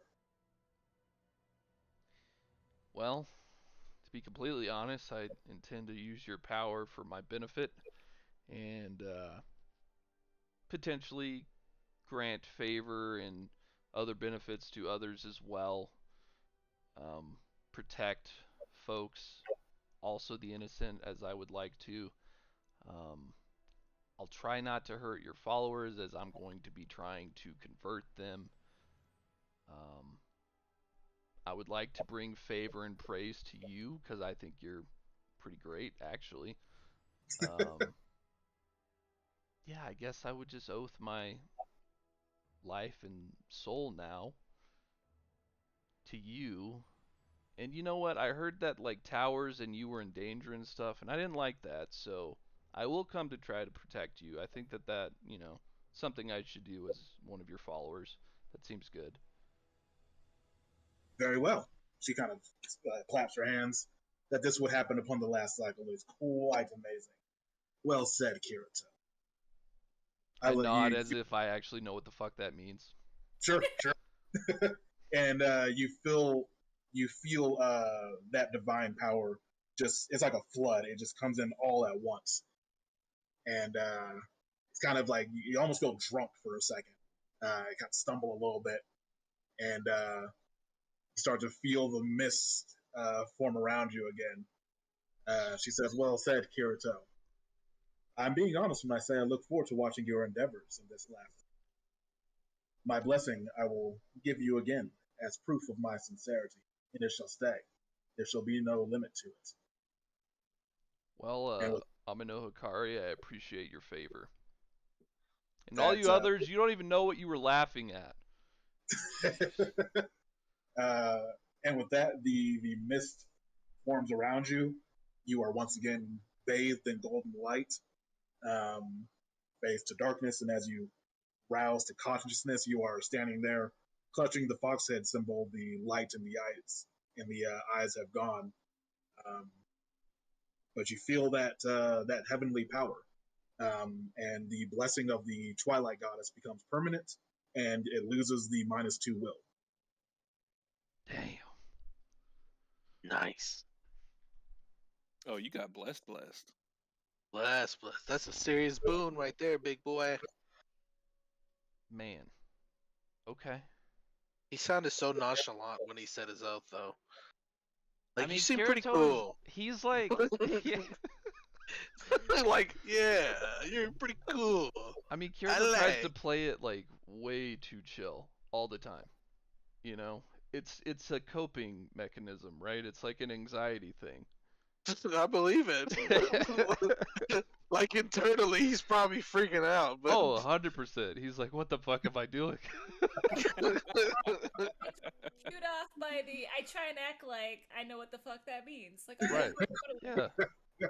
Well, to be completely honest, I intend to use your power for my benefit and potentially grant favor and other benefits to others as well. Protect folks, also the innocent, as I would like to. Um, I'll try not to hurt your followers as I'm going to be trying to convert them. Um, I would like to bring favor and praise to you because I think you're pretty great, actually. Um, yeah, I guess I would just oath my life and soul now to you. And you know what? I heard that like towers and you were in danger and stuff, and I didn't like that. So I will come to try to protect you. I think that something I should do as one of your followers. That seems good. Very well. She kind of claps her hands. That this would happen upon the last cycle is quite amazing. Well said, Kirito. I nod as if I actually know what the fuck that means. Sure, sure. And you feel that divine power it's like a flood. It just comes in all at once, and it's kind of like you almost go drunk for a second. You kind of stumble a little bit, and you start to feel the mist form around you again. She says, "Well said, Kirito. I'm being honest when I say I look forward to watching your endeavors in this life. My blessing I will give you again as proof of my sincerity, and it shall stay. There shall be no limit to it." Well, Amino Hikari, I appreciate your favor. And that, all you others, you don't even know what you were laughing at. And with that, the mist forms around you. You are once again bathed in golden light, bathed to darkness, and as you rouse to consciousness, you are standing there, clutching the fox head symbol. The light in the eyes have gone, but you feel that heavenly power, and the blessing of the Twilight Goddess becomes permanent, and it loses the -2 will. Damn. Nice. Oh, you got blessed. Bless. That's a serious boon right there, big boy. Man. Okay. He sounded so nonchalant when he said his oath, though. Like, I mean, you seem pretty Kirito cool. he's like, yeah. Like, yeah, you're pretty cool. I mean, I Kirito tries to like. play it like way too chill all the time. You know, it's a coping mechanism, right? It's like an anxiety thing. I believe it. Like, internally, he's probably freaking out, but. Oh, 100%. He's like, what the fuck am I doing? Cued off by the I try and act like I know what the fuck that means. Like, okay, Right. great, what do we- Yeah.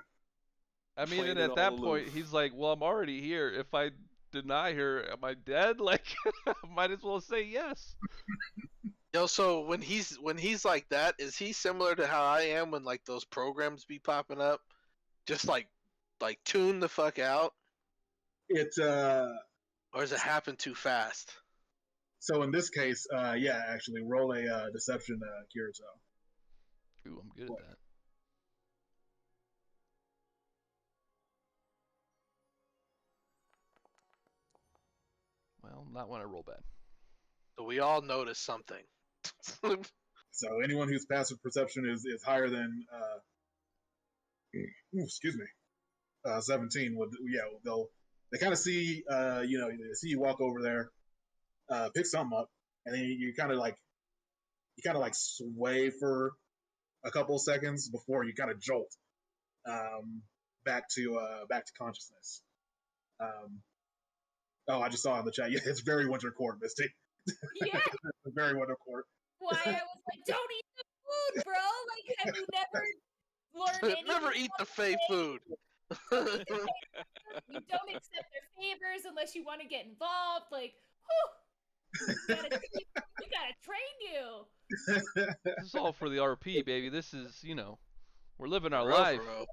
I mean, Playing and it at all that aloof. point, he's like, well, I'm already here. If I deny her, am I dead? Like, might as well say yes. Yo, so when he's like that, is he similar to how I am when like those programs be popping up? Just like tune the fuck out, It or does it happen too fast? so in this case, yeah, actually, roll a deception, Kirito. Ooh, I'm good at that. Well, not when I roll bad. So we all notice something. So anyone whose passive perception is higher than excuse me, 17 would, yeah, they kind of see they see you walk over there, pick something up, and then you kind of like sway for a couple of seconds before you kind of jolt back to consciousness. Oh, I just saw in the chat. Yeah, it's very Winter Court, Misty. Yeah. Very Winter Court. Why I was like, don't eat the food, bro. Like, have you never learned anything? Never eat the Fey food. You don't accept their favors unless you want to get involved. Like, whew, we gotta train you. This is all for the RP, baby. This is, we're living our For real, life. for real.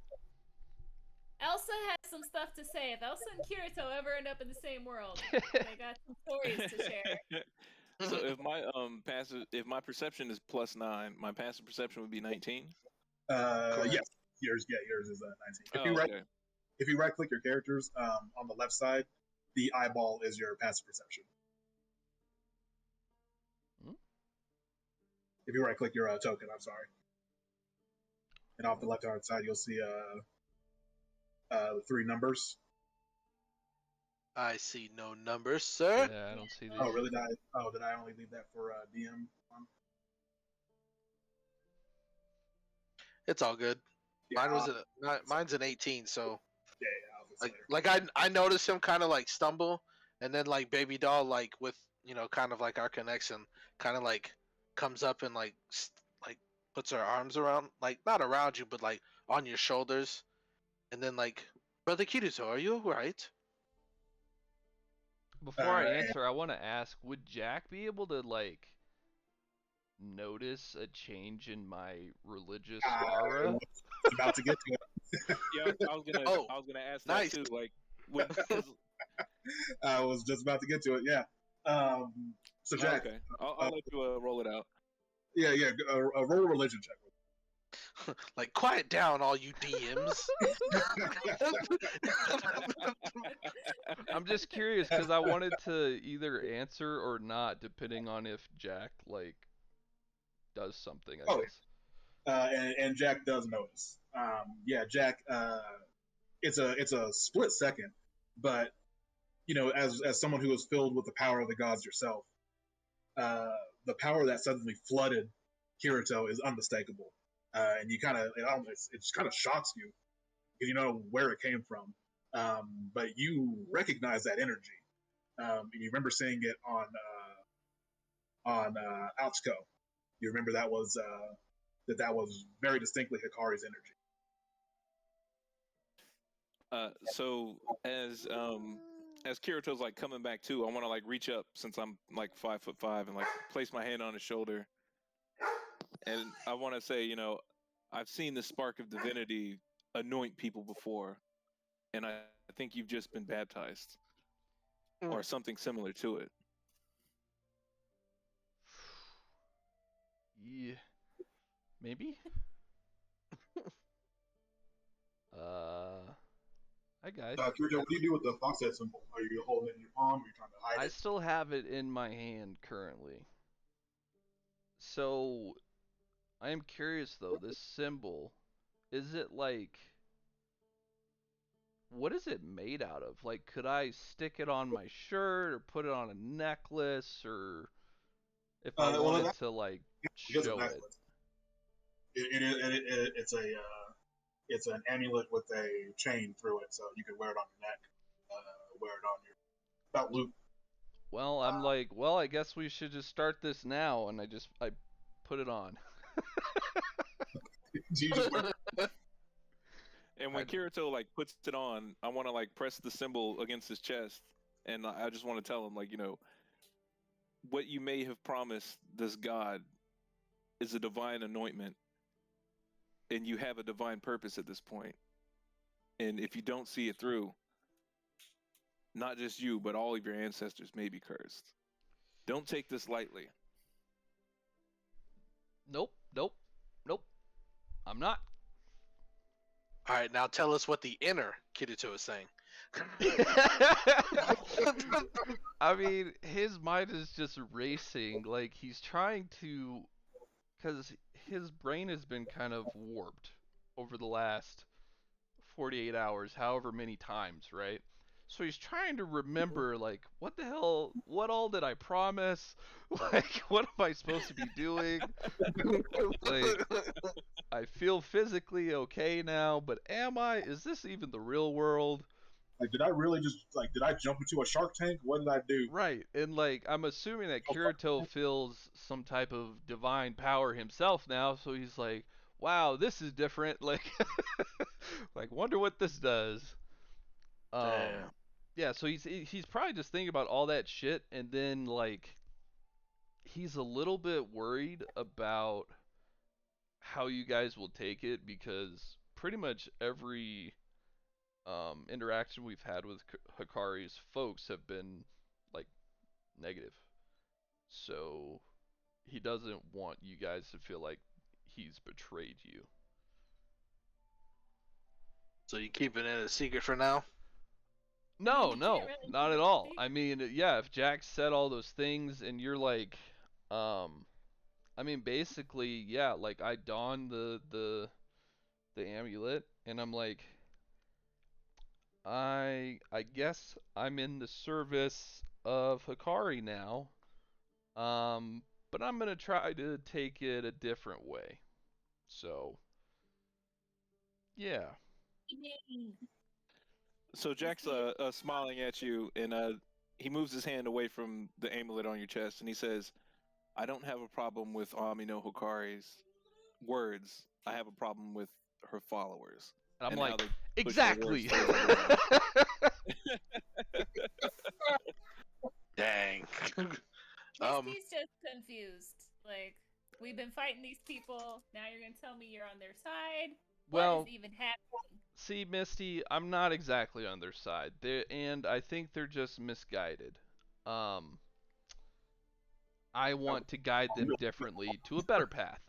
Elsa has some stuff to say. If Elsa and Kirito ever end up in the same world, they got some stories to share. So if my perception is +9, my passive perception would be 19. Yes, yours is 19. Okay. If you right click your characters, on the left side, the eyeball is your passive perception. If you right click your token, I'm sorry. And off the left hand side, you'll see the 3 numbers. I see no numbers, sir. Yeah, I don't see these. Oh, really? Did I only leave that for DM? It's all good. Yeah, Mine's an 18, so yeah, I'll like I noticed him kind of like stumble, and then like Baby Doll like with kind of like our connection kind of like comes up and like puts her arms around, like not around you but like on your shoulders, and then like, Brother Kirito, are you alright? Before I answer, I want to ask, would Jack be able to, like, notice a change in my religious aura? I was about to get to it. Yeah, I was gonna ask nice. that too. Like, I was just about to get to it. Yeah. So Jack, okay, I'll let you roll it out. Yeah. A roll a religion check. Like, quiet down, all you DMs. I'm just curious because I wanted to either answer or not, depending on if Jack like does something. I guess. And Jack does notice. Yeah, Jack. It's a split second, but as someone who is filled with the power of the gods yourself, the power that suddenly flooded Kirito is unmistakable. And you kind of, it just kind of shocks you because you know where it came from, but you recognize that energy, and you remember seeing it on Ouchco. You remember that was very distinctly Hikari's energy. So as Kirito's like coming back too, I want to like reach up since I'm like 5'5" and like place my hand on his shoulder. And I want to say, I've seen the spark of divinity anoint people before, and I think you've just been baptized, or something similar to it. Yeah, maybe. Hi guys. Kirito, what do you do with the fox head symbol? Are you holding it in your palm? Or are you trying to hide I it? still have it in my hand currently. So I am curious though, this symbol, is it like, what is it made out of? Like, could I stick it on my shirt or put it on a necklace, or if I Well, wanted that's to like because of show it? necklace. It's an amulet with a chain through it, so you can wear it on your neck, wear it on your belt loop. Well, I'm like, well, I guess we should just start this now, and I put it on. So you just wear And when I- Kirito like puts it on, I want to like press the symbol against his chest, and I just want to tell him, like, what you may have promised this god is a divine anointment, and you have a divine purpose at this point. And if you don't see it through, not just you, but all of your ancestors may be cursed. Don't take this lightly. Nope, nope, nope. I'm not. All right, now tell us what the inner Kirito is saying. I mean, his mind is just racing. Like, he's trying to. Because his brain has been kind of warped over the last 48 hours, however many times, right? So he's trying to remember, like, what the hell, what all did I promise? Like, what am I supposed to be doing? Like, I feel physically okay now, but am I? Is this even the real world? like, did I really did I jump into a Shark Tank? What did I do? Right, and like, I'm assuming that Kirito feels some type of divine power himself now, so he's like, wow, this is different. Like, like, wonder what this does. Damn. Yeah, so he's probably just thinking about all that shit, and then like he's a little bit worried about how you guys will take it, because pretty much every interaction we've had with Hikari's folks have been like negative. So he doesn't want you guys to feel like he's betrayed you. So you keeping it a secret for now? No, you no, can't really not keep at it a all. secret. I mean, yeah, if Jack said all those things and you're like, I mean, basically, yeah, like I donned the amulet and I'm like, I guess I'm in the service of Hikari now. But I'm gonna try to take it a different way. So, yeah. So Jack's smiling at you, and he moves his hand away from the amulet on your chest, and he says, "I don't have a problem with Ami no Hikari's words. I have a problem with her followers And I'm and how like, they push their words exactly. towards everyone." Dang. Misty's just confused. Like, we've been fighting these people. Now you're gonna tell me you're on their side. Well, What is even happening? see, Misty, I'm not exactly on their side. And I think they're just misguided. Um, I want to guide them differently to a better path.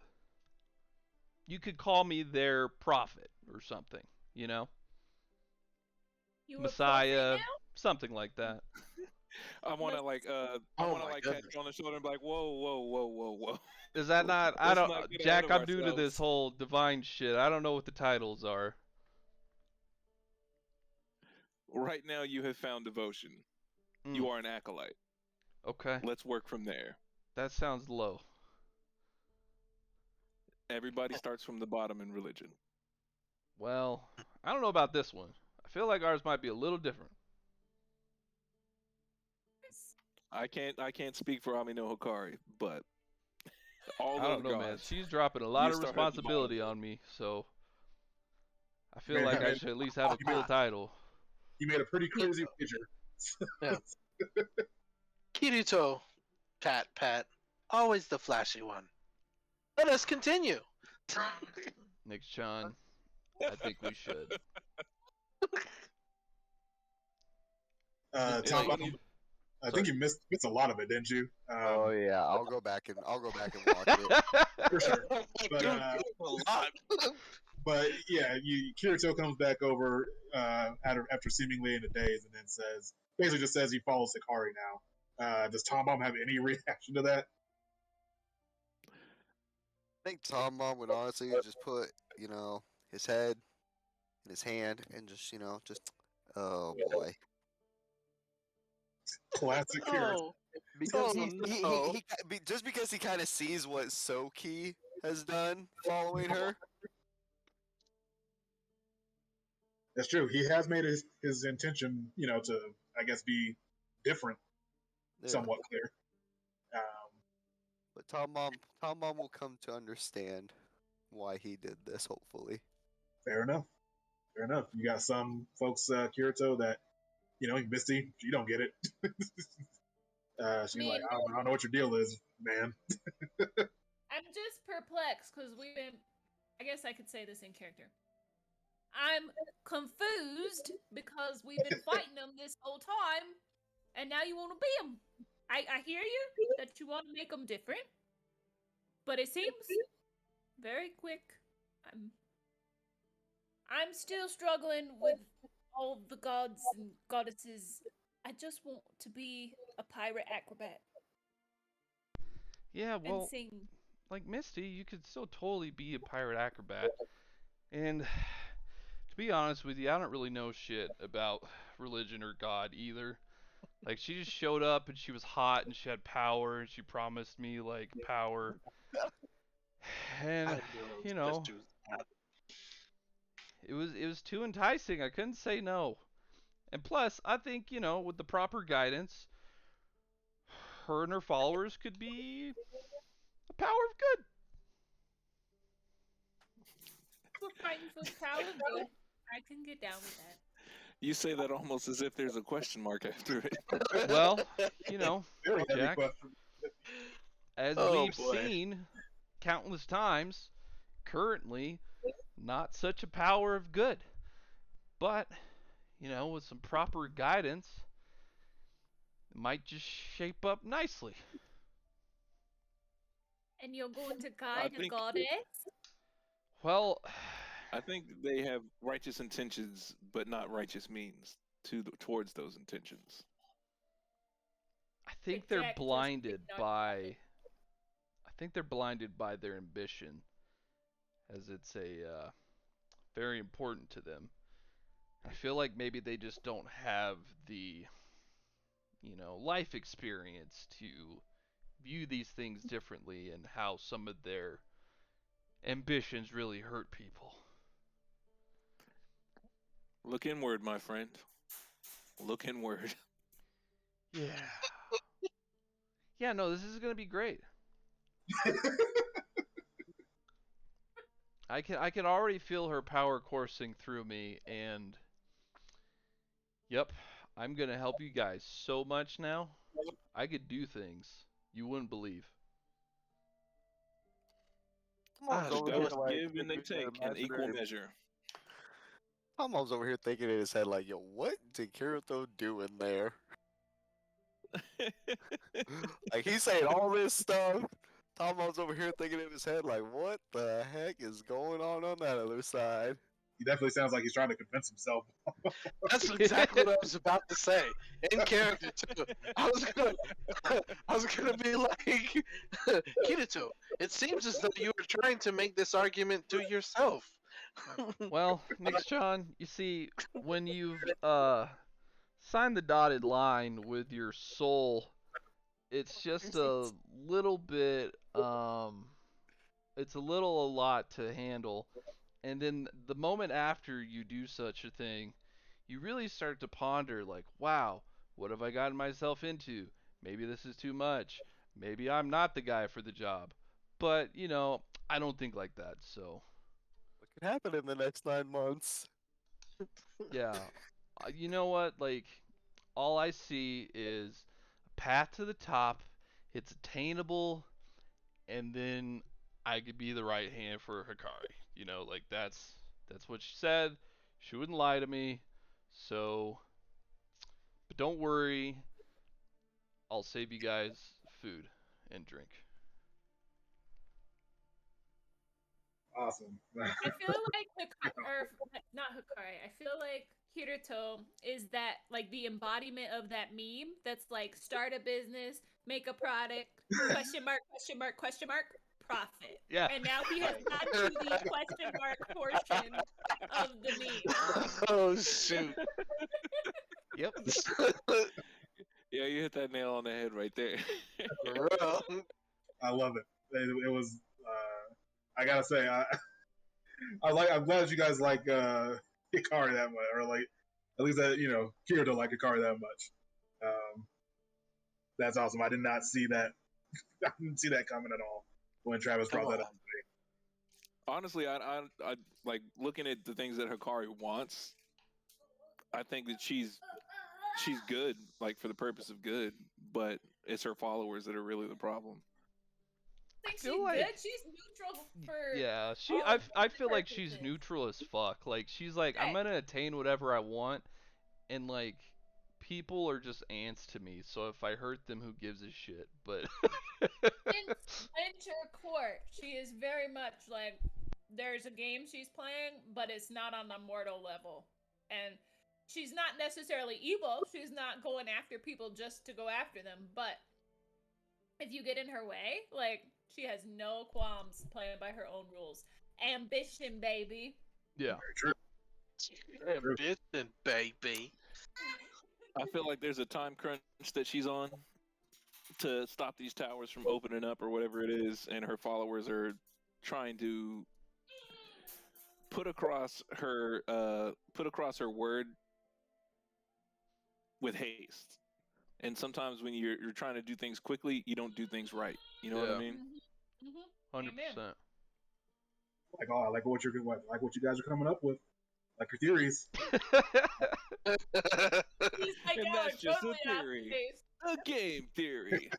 You could call me their prophet or something, you know? You a Messiah, prophet something like that. I want to like Oh my pat goodnnow. you on the shoulder and be like, "Whoa, whoa, whoa, whoa, whoa." Is that not? I Let's don't, not get Jack. ahead of I'm new to this ourselves. whole divine shit. I don't know what the titles are. Right now, you have found devotion. Mm. You are an acolyte. Okay, Let's work from there. that sounds low. Everybody starts from the bottom in religion. Well, I don't know about this one. I feel like ours might be a little different. I can't speak for Ami no Hikari, but all I of don't the know, man. gods. She's dropping a lot You of start at the bottom responsibility first. on me, so I feel Man, like I man, should at least have a cool title. You made a pretty crazy wager. Yeah. Kirito, Pat, always the flashy one. Let us continue. Nick Chan, I think we should. It's Tom, like- I think you missed a lot of it, didn't you? Oh yeah, I'll go back and watch it. For sure. But a lot. But yeah, Kirito comes back over after seemingly in a daze, and then basically just says he follows Hikari now. Does Tom Bomb have any reaction to that? I think Tom Mom would honestly just put, his head in his hand and just, oh boy. Classic Kirito. Oh, Because oh no. just because he kind of sees what Soki has done following her. That's true. He has made his intention, to I guess be different, Yeah. somewhat clear. But Tom Mom will come to understand why he did this. Hopefully. Fair enough. You got some folks, Kirito, that Misty, she don't get it. She's like, I don't know what your deal is, man. I'm just perplexed because I guess I could say this in character. I'm confused because we've been fighting them this whole time, and now you want to be them. I hear you that you want to make them different, but it seems very quick. I'm still struggling with all the gods and goddesses. I just want to be a pirate acrobat. Yeah, well, and sing. like Misty, you could still totally be a pirate acrobat. And to be honest with you, I don't really know shit about religion or God either. Like, she just showed up and she was hot and she had power and she promised me, like, power. And, it was too enticing. I couldn't say no. And plus, I think, with the proper guidance, her and her followers could be a power of good. We're fighting for the power of good. I can get down with that. You say that almost as if there's a question mark after it. Well, Very heavy Jack, question. as we've seen countless times, currently not such a power of good. But, with some proper guidance, it might just shape up nicely. And you're going to guide a goddess? Well, I think they have righteous intentions, but not righteous means towards those intentions. I think they're blinded by. I think they're blinded by their ambition, as it's very important to them. I feel like maybe they just don't have the, life experience to view these things differently and how some of their ambitions really hurt people. Look inward, my friend. Look inward. Yeah. Yeah, no, this is going to be great. I can already feel her power coursing through me, and yep, I'm going to help you guys so much now. I could do things you wouldn't believe. The gods give and they take in equal measure. Tom Mom's over here thinking in his head like, yo, what did Kirito do in there? Like, he's saying all this stuff. Tom Mom's over here thinking in his head like, what the heck is going on that other side? He definitely sounds like he's trying to convince himself. That's exactly what I was about to say. In character too. I was gonna be like, Kirito, it seems as though you were trying to make this argument to yourself. Well, Nick John, you see, when you've signed the dotted line with your soul, it's just a little bit it's a lot to handle. And then the moment after you do such a thing, you really start to ponder, like, wow, what have I gotten myself into? Maybe this is too much. Maybe I'm not the guy for the job. But, I don't think like that, so. What could happen in the next 9 months? Yeah. You know what? Like, all I see is a path to the top. It's attainable, and then I could be the right hand for Hikari. Like that's what she said. She wouldn't lie to me. So, but don't worry. I'll save you guys food and drink. Awesome. I feel like or not Hikari. I feel like Kirito is that like the embodiment of that meme that's like start a business, make a product, question mark, question mark, question mark, profit. Yeah. And now he has gotten to the question mark portion of the meme. Oh shoot! Yep. Yeah, you hit that nail on the head right there. For real. I love it. It was. I gotta say, I'm glad you guys like Hikari that much, or like at least that Kirito like Hikari that much. That's awesome. I did not see that. I didn't see that coming at all when Travis brought that up. Honestly, I like looking at the things that Hikari wants. I think that she's good, like for the purpose of good, but it's her followers that are really the problem. I think feel she's like- good. She's neutral for Yeah, all I feel like she's purposes. neutral as fuck. Like she's like, I'm Right. gonna attain whatever I want, and like people are just ants to me. So if I hurt them, who gives a shit? But Enter court. She is very much like there's a game she's playing, but it's not on the mortal level. And she's not necessarily evil. She's not going after people just to go after them. But if you get in her way, like she has no qualms playing by her own rules. Ambition, baby. yeah, Very true. Ambition, baby. I feel like there's a time crunch that she's on to stop these towers from opening up or whatever it is, and her followers are trying to put across her word with haste. And sometimes when you're trying to do things quickly, you don't do things right. You know what I Yeah. mean? 100%. Like, I like what you guys are coming up with, like your theories. He's like, And "Yeah, that's just totally a off theory. base." A game theory.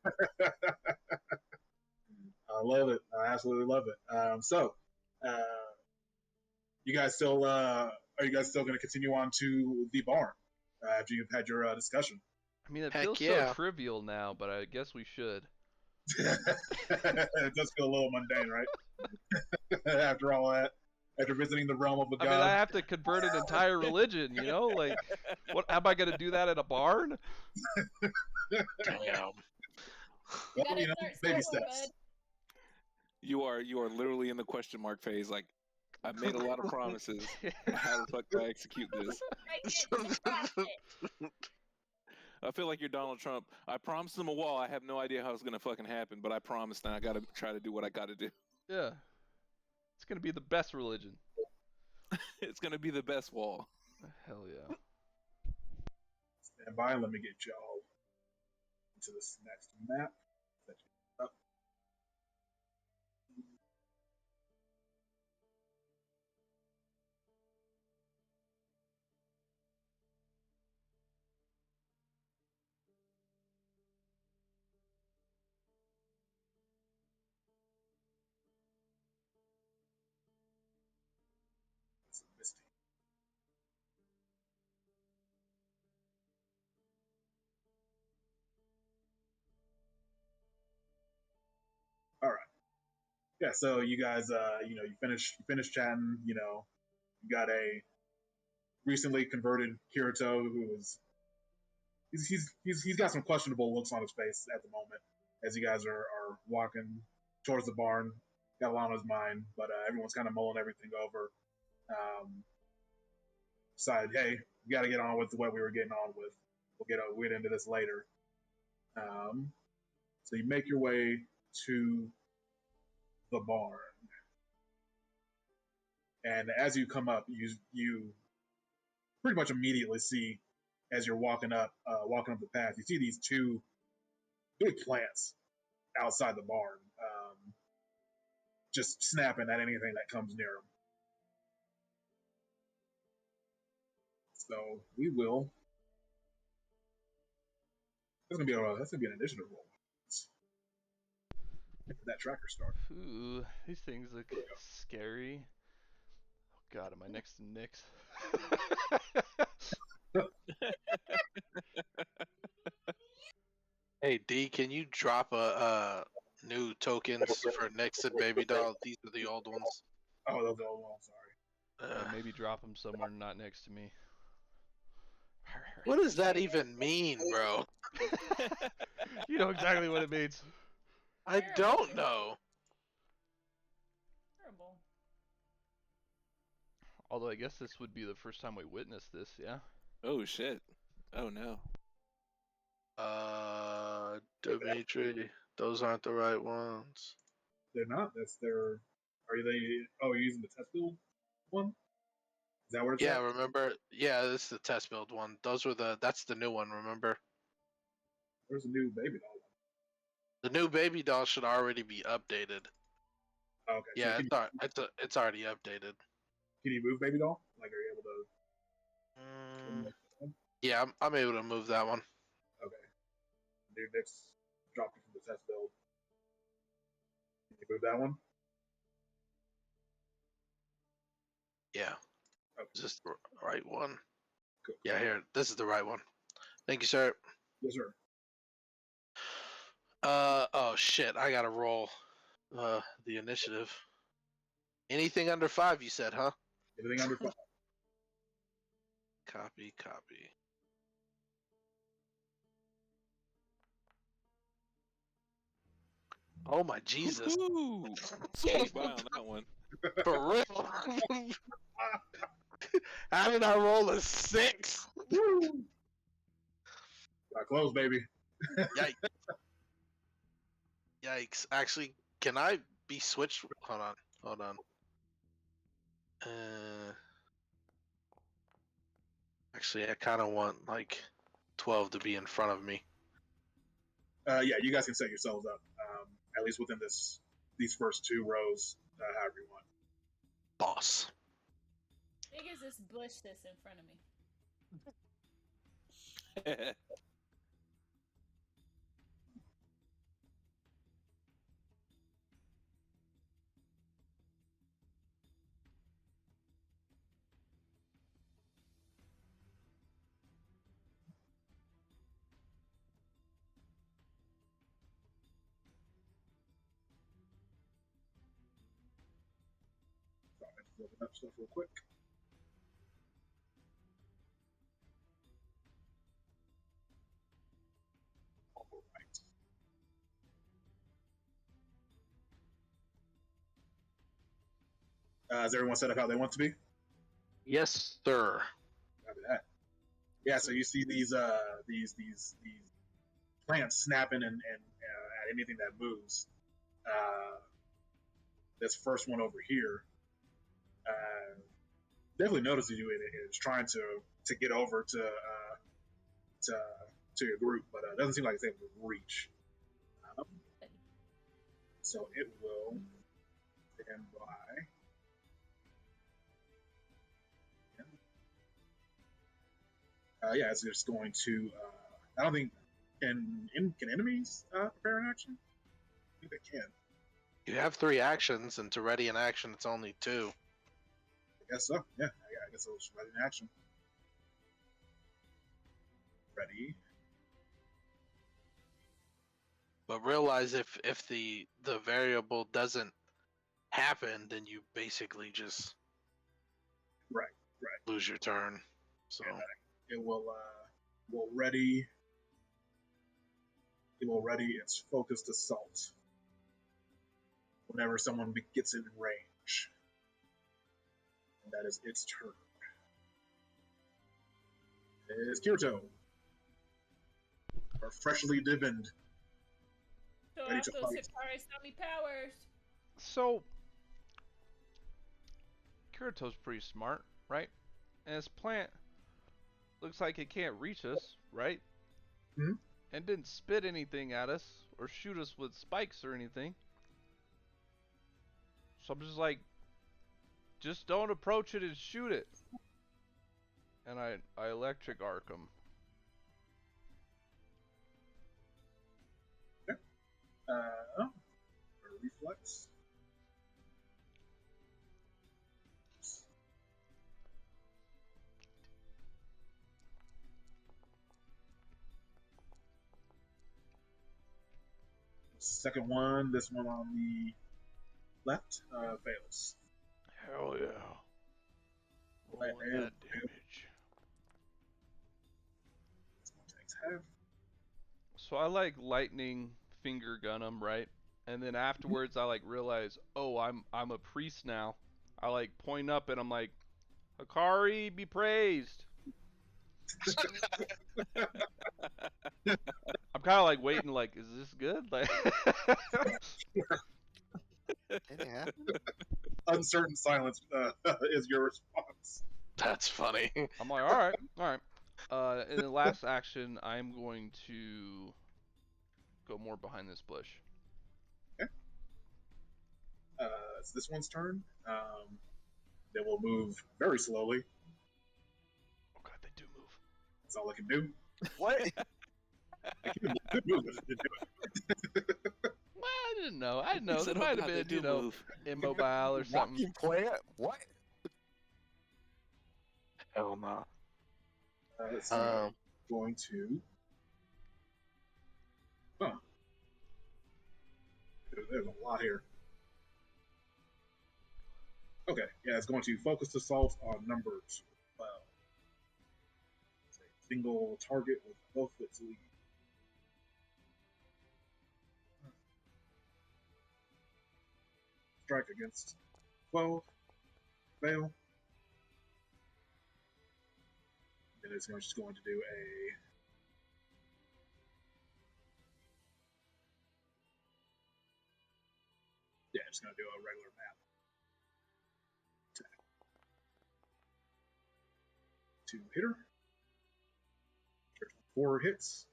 I love it. I absolutely love it. So, you guys still are you guys still going to continue on to the barn after you've had your discussion? I mean, it Heck feels yeah. so trivial now, but I guess we should. It does feel a little mundane, right? After all that, after visiting the realm of the I god. mean, I have to convert an entire religion, you know? Like, what am I gonna do that at a barn? Damn. Well, Gotta you know, start baby somewhere, steps. bud. You are literally in the question mark phase. Like, I made a lot of promises. How the fuck do I execute this? Right into profit. I feel like you're Donald Trump. I promised them a wall. I have no idea how it's gonna fucking happen, but I promised, and I gotta try to do what I gotta do. Yeah. It's gonna be the best religion. It's gonna be the best wall. Hell yeah. Stand by and let me get y'all into this next map. Set you up. It's Misty. All right. Yeah. So you guys, you finish chatting. You got a recently converted Kirito who is he's got some questionable looks on his face at the moment as you guys are walking towards the barn. Got a lot on his mind, but everyone's kind of mulling everything over. Decided, hey, we got to get on with what we were getting on with. We'll get into this later. So you make your way to the barn, and as you come up, you pretty much immediately see, as you're walking up the path, you see these two big plants outside the barn, just snapping at anything that comes near them. So we will. That's gonna be an initiative roll. Get that tracker started. Ooh, these things look scary. Oh god, am I next to Nyx? Hey D, can you drop a new tokens for Nix and Baby Doll? These are the old ones. Oh, those old ones. Sorry. Yeah, maybe drop them somewhere not next to me. What does that even mean, bro? You know exactly what it means. I don't know. Terrible. Although I guess this would be the first time we witnessed this, yeah? Oh shit. Oh no. Dimitri, those aren't the right ones. They're not. That's their. Are they? Oh, you're using the test build one? Is that where it's Yeah, at? remember? Yeah, this is the test build one. That's the new one, remember? There's a new baby doll one. The new baby doll should already be updated. Oh, okay. Yeah, So it's already updated. can you move baby doll? Like, are you able to? Yeah, I'm able to move that one. Okay. New Nick's dropped it from the test build. Can you move that one? Yeah. Okay. Is this the right one? Cool. Yeah, here. This is the right one. Thank you, sir. Yes, sir. Oh shit, I gotta roll the initiative. Anything under 5, you said, huh? Everything under 5. Copy. Oh my Jesus. Woo-hoo. Squeak by on that one. For real? How did I roll a 6? Got close, baby. Yikes. Yikes. Actually, can I be switched? Hold on. Actually, I kind of want like 12 to be in front of me. Yeah, you guys can set yourselves up. At least within these first 2 rows, however you want. Boss. Big as this bush that's in front of me. So I'm just looking up stuff real quick. All right. Is everyone set up how they want to be? Yes, sir. Copy that. Yeah, so you see these plants snapping and at anything that moves. This first one over here definitely notices you and is trying to get over to your group, but doesn't seem like it's able to reach. So it will stand by. Yeah, it's just going to. I don't think can enemies prepare an action? I think they can. You have 3 actions, and to ready an action, it's only 2. I guess so. Yeah, I guess it'll just ready an action. Ready. But realize if the variable doesn't happen, then you basically just Right. lose your turn. So it will ready. It will ready its focused assault whenever someone gets in range, and that is its turn. It is Kirito, our freshly divined. So Ready off to those fight. Hikari Sami powers. So, Kirito's pretty smart, right? And his plant looks like it can't reach us, right? Hmm? And didn't spit anything at us or shoot us with spikes or anything. So I'm just like, just don't approach it and shoot it. And I electric arc him. Reflex. Second one, this one on the left, fails. Hell yeah. Rolling And that damage. this one takes half. So I like lightning finger gun him, right? And then afterwards I like realize, oh, I'm a priest now. I like point up and I'm like, Hikari be praised. I'm kind of like waiting, like, is this good? Like, Yeah. Uncertain silence is your response. That's funny. I'm like, all right. In the last action, I'm going to go more behind this bush. Okay. It's this one's turn. They will move very slowly. Oh god, they do move. That's all I can do. What? I can move, but it didn't do it. Well, I didn't know. I didn't know. He There said, might "Oh, have God, they been, do you know, move." immobile or something. Walking plant? What? Hell no. Let's see. I'm going to. Huh. There's a lot here. Okay, yeah, it's going to focus assault on number 12. It's a single target with both its lead. Strike against 12. Fail. Then it's just going to do a. Yeah, it's going to do a regular map. Attack. 2 hitter. 4 hits.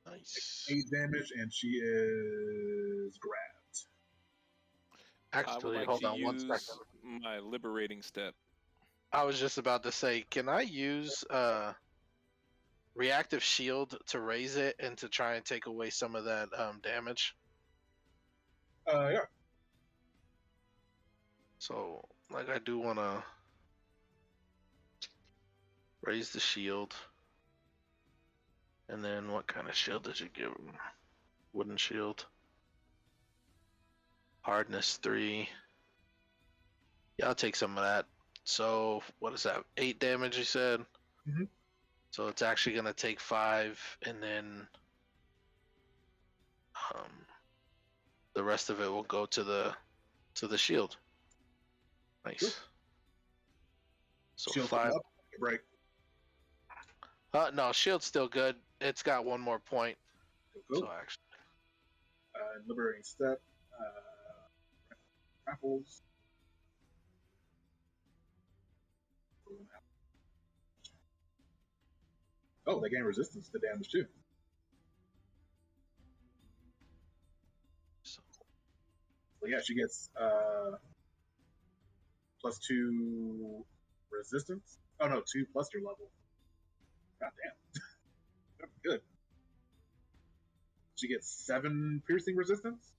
Nice. 8 damage, and she is grabbed. I would Actually, like hold to on one use second. my liberating step. I was just about to say, can I use reactive shield to raise it and to try and take away some of that damage? Yeah. So, like, I do want to raise the shield. And then what kind of shield did you give him? Wooden shield. Hardness 3. Yeah, I'll take some of that. So, what is that? 8 damage, you said? Mhm. So it's actually going to take 5, and then the rest of it will go to the shield. Nice. Cool. So Shield 5. up, break. No, shield's still good. It's got 1 more point. Cool. So actually, Liberating step. Apples. Oh, they gain resistance to damage too. so So yeah, she gets +2 resistance. Oh no, 2 plus your level. God damn. That's good. She gets 7 piercing resistance.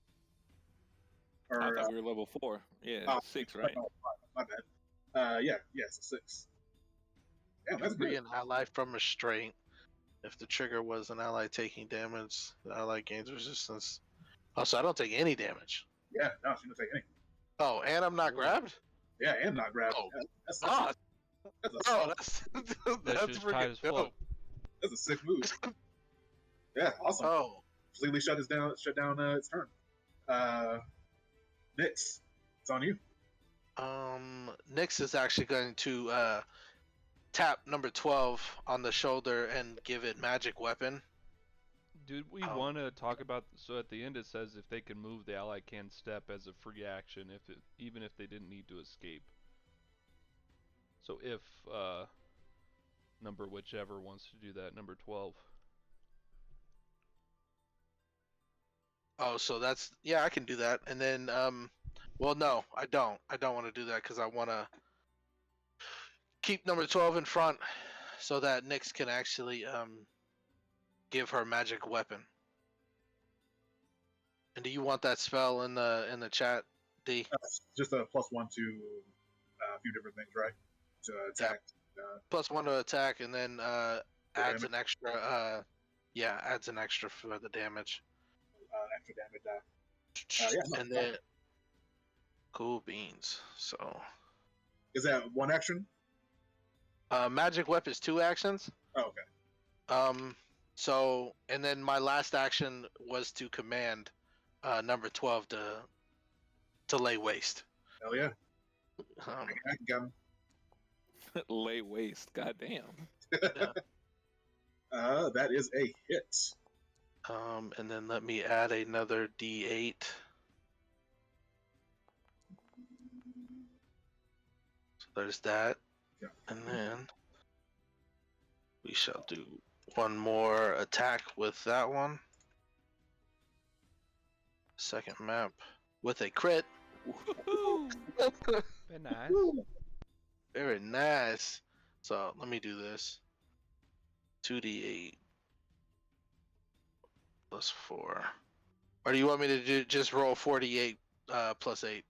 Or, I thought we were level 4. Yeah, 6, right? Oh, my bad. Yeah, it's a 6. Damn, that's free good. an ally from restraint. If the trigger was an ally taking damage, the ally gains resistance. Oh, so I don't take any damage. Yeah, no, she doesn't take any. Oh, and I'm not grabbed? Yeah, and not grabbed. Oh. That's Oh, that's That's just tight as fuck. That's a sick move. Yeah, awesome. Oh, Completely shut down its turn. Nyx, it's on you. Nyx is actually going to tap number 12 on the shoulder and give it magic weapon. Dude, we want to talk about. So at the end it says if they can move, the ally can step as a free action, even if they didn't need to escape. So if number whichever wants to do that, number 12. Oh, so that's, yeah, I can do that. And then well, no, I don't want to do that because I want to keep number 12 in front so that Nyx can actually give her magic weapon. And do you want that spell in the chat, D? Just a +1 to a few different things, right? To attack. +1 to attack, and then adds damage. an extra. Adds an extra for the damage. extra damage die. Yeah, And then cool beans. So is that one action? magic whip is 2 actions. Oh, okay. So and then my last action was to command number 12 to lay waste. Hell yeah. Um, I can come. Lay waste. Goddamn. That is a hit. and then let me add another D8. So there's that. Yeah. And then we shall do one more attack with that one. Second map with a crit. Woohoo! Very nice. Very nice. So let me do this. 2d8 plus 4. Or do you want me to just roll 48 plus 8?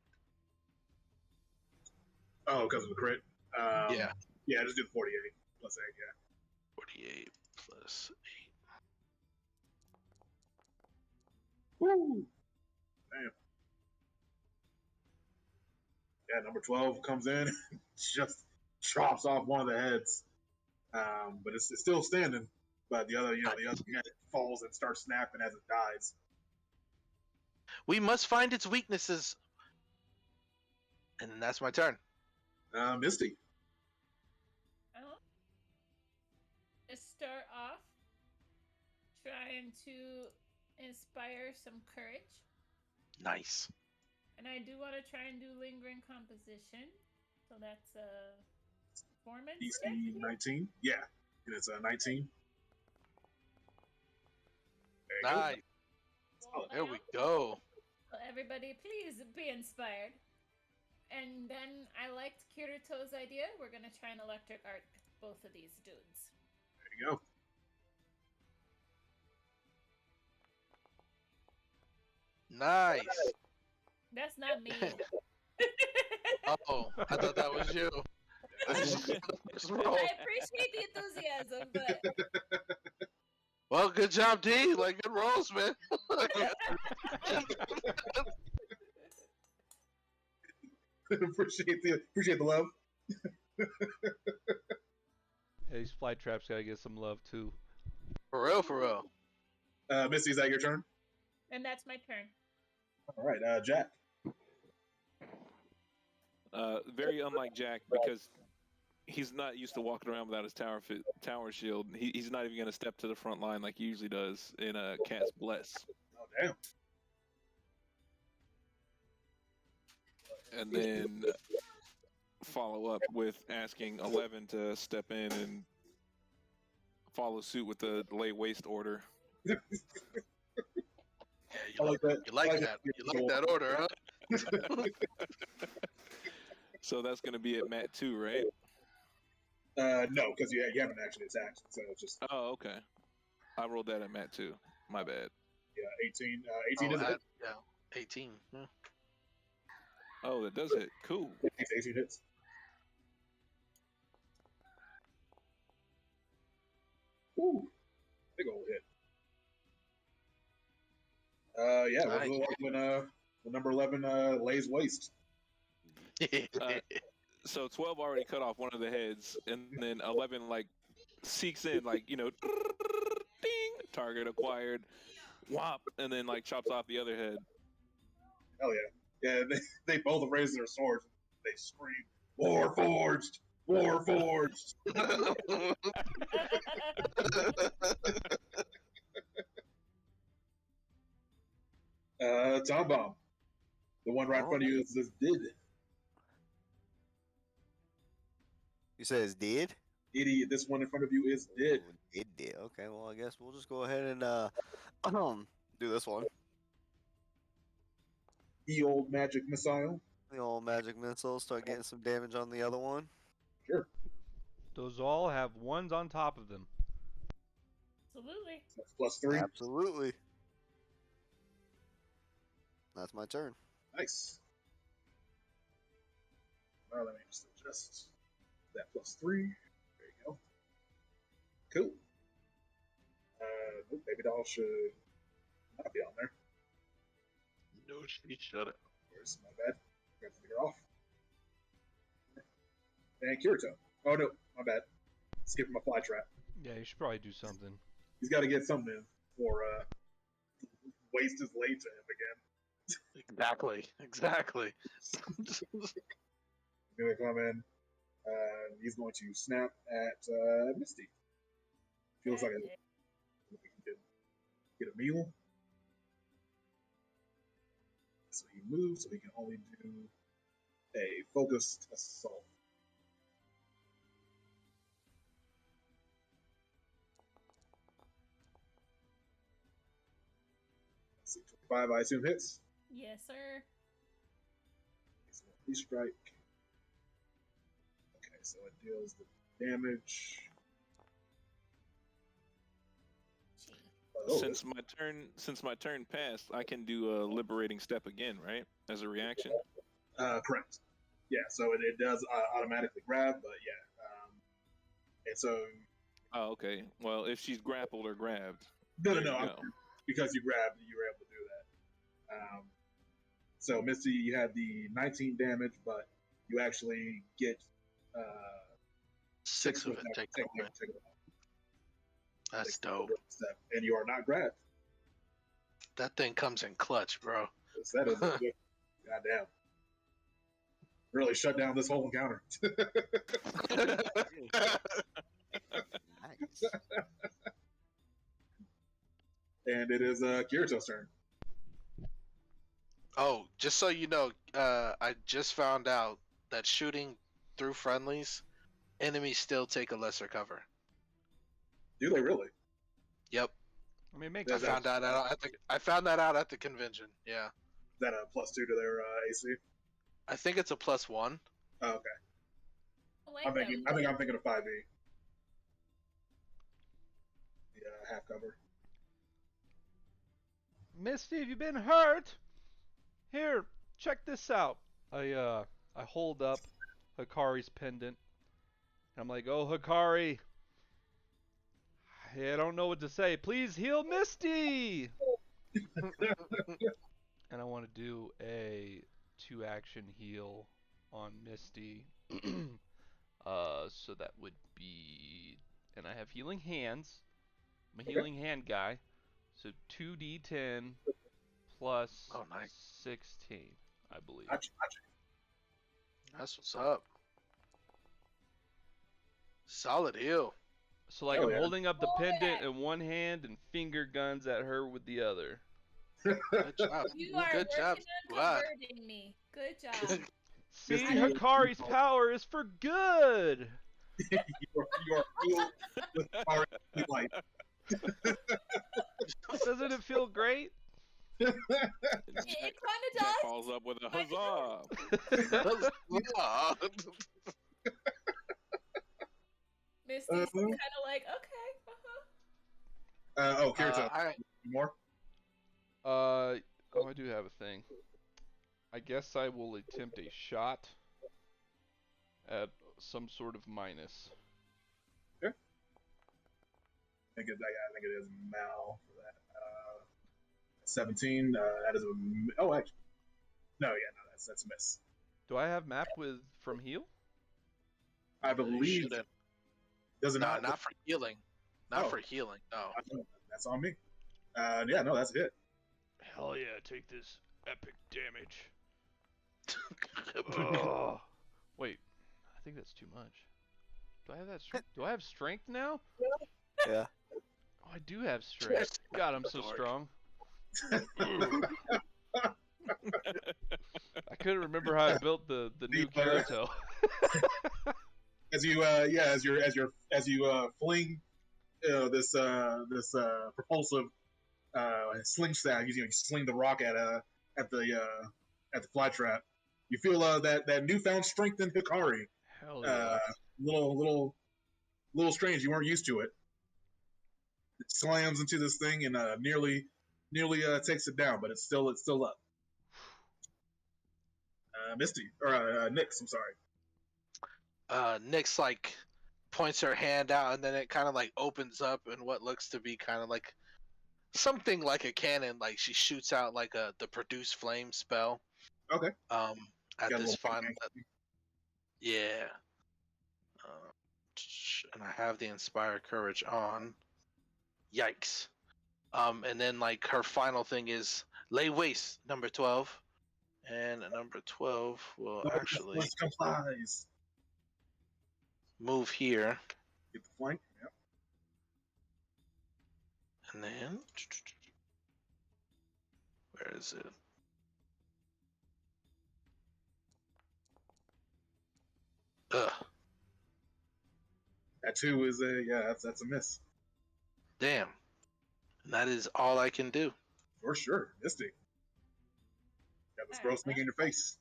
Oh, because of the crit. Yeah. Yeah, just do the 48 plus 8. Yeah. 48 plus Woo! Damn. Yeah, number 12 comes in, just chops off one of the heads. But it's still standing. But the other head falls and starts snapping as it dies. 8. We must find its weaknesses. And that's my turn. Misty. Well, to start off, trying to inspire some courage. Nice. And I do want to try and do lingering composition. So that's a performance. DC 19. Yeah. And it's a 19. There you Nice. go. There we go. So everybody, please be inspired. And then I liked Kirito's idea. We're going to try and electric arc both of these dudes. There you go. Nice. That's not me. Oh, I thought that was you. Just roll. I appreciate the enthusiasm, but Well, good job, D. Like, good rolls, man. appreciate the love. Hey, these fly traps gotta get some love too. For real, for real. Misty, is that your turn? and that's my turn. All right, Jack. Very unlike Jack because he's not used to walking around without his tower shield. He's not even going to step to the front line like he usually does in a Cast Bless. Oh, damn. And then follow up with asking 11 to step in and follow suit with the lay waste order. Yeah, I like that. You like that? You like that order, huh? So that's going to be at Matt 2, right? No, because you haven't actually attacked, so it's just Oh, okay. I rolled that at Matt 2. My bad. 18. 18 is it? Yeah, 18. Yeah. Oh, that does hit. Cool. 18 hits. Woo! Big old hit. Yeah, Nice. we'll go when number 11 lays waste. So 12 already cut off one of the heads, and then 11 like seeks in, like, you know, ding, target acquired, whop, and then like chops off the other head. Hell yeah. Yeah, they both raise their swords. They scream, "Warforged! Warforged!" Tom Bomb. The one right in front of you is did. You said it's dead? Idiot, this one in front of you is did. Oh, it did. Okay, well, I guess we'll just go ahead and do this one. The old magic missile. The old magic missile. Start getting some damage on the other one. Sure. Those all have ones on top of them. Absolutely. That's +3. Absolutely. That's my turn. Nice. Well, let me just adjust that +3. There you go. Cool. Nope, Baby Doll should not be on there. No, she shouldn't. Where's my bad? Got to figure off. And Kirito. Oh no, my bad. Skipping my fly trap. Yeah, you should probably do something. He's got to get something in, or waste is laid to him again. Exactly. He's gonna come in. He's going to snap at Misty. Feels like he can get a meal. So he moves, so he can only do a focused assault. Let's see, 25, I assume hits. Yes, sir. He's strike. Okay, so it deals the damage. Gee. Oh, Since my turn passed, I can do a liberating step again, right? As a reaction. correct. Yeah, so it does automatically grab, but yeah. And so. Oh, okay. Well, if she's grappled or grabbed. No, there you no, go. because you grabbed, you were able to do that. So Misty, you had the 19 damage, but you actually get 6 of it. Take it away. That's dope. And you are not grabbed. That thing comes in clutch, bro. That is good. Goddamn. Really shut down this whole encounter. Nice. And it is Kirito's turn. Oh, just so you know, I just found out that shooting through friendlies, enemies still take a lesser cover. Do they really? Yep. I mean, it makes I sense. found that out. I found that out at the convention. Yeah. Is that a +2 to their AC? I think it's a +1. Oh, okay. Like I'm thinking of 5e. Yeah, half cover. Misty, have you been hurt? Here, check this out. I hold up Hikari's pendant. I'm like, oh, Hikari. I don't know what to say. Please heal Misty! And I want to do a 2-action heal on Misty. So that would be... And I have healing hands. I'm a healing hand guy. So 2d10 plus 16, I believe. Gotcha. That's what's up. Solid heal. So like I'm holding up the pendant in one hand and finger guns at her with the other. Good job. You are Good job, working on squad. converting me. Good job. See, Hikari's power is for good. you are filled with power and light. Doesn't it feel great? It kind of Jack does. follows up with a huzzah. Misty's kind of like, okay, Kirito. More? I do have a thing. I guess I will attempt a shot at some sort of minus. Okay. I think it is Mal for that. 17. That is a. Oh, actually. No, that's a miss. Do I have map with from heal? I believe. Does it not for healing. Not for healing. No. That's on me. That's it. Hell yeah! Take this epic damage. Wait, I think that's too much. Do I have that? Do I have strength now? Yeah. Oh, I do have strength. God, I'm so strong. I couldn't remember how I built the new Kirito. As you fling this propulsive slingshot, you sling the rock at the fly trap. You feel that newfound strength in Hikari. Hell yeah. Little strange. You weren't used to it. It slams into this thing and nearly takes it down, but it's still up. Misty or Nyx, I'm sorry. Nyx like points her hand out, and then it kind of like opens up in what looks to be kind of like something like a cannon. Like she shoots out like the produce flame spell. Okay. At Got a this little final. bang. Yeah. And I have the Inspire Courage on. Yikes. And then like her final thing is lay waste, number 12. And number 12 will actually Let's complies. move here. Get the flank. Yep. And then where is it? Ugh. That 2 is that's a miss. Damn. And that is all I can do. For sure. Misty. Got this gross thing in your face.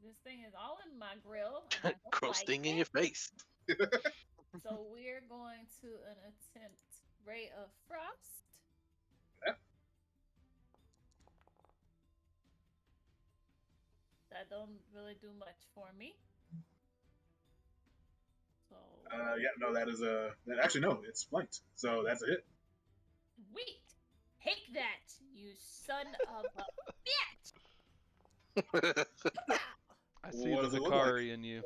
This thing is all in my grill. and I don't Gross like thing in it. your face. So we're going to an attempt Ray of Frost. Yeah. That don't really do much for me. So That is actually no, it's flanked. So that's a hit. sweet. Take that, you son of a bitch! I see What the does it look Hikari in you.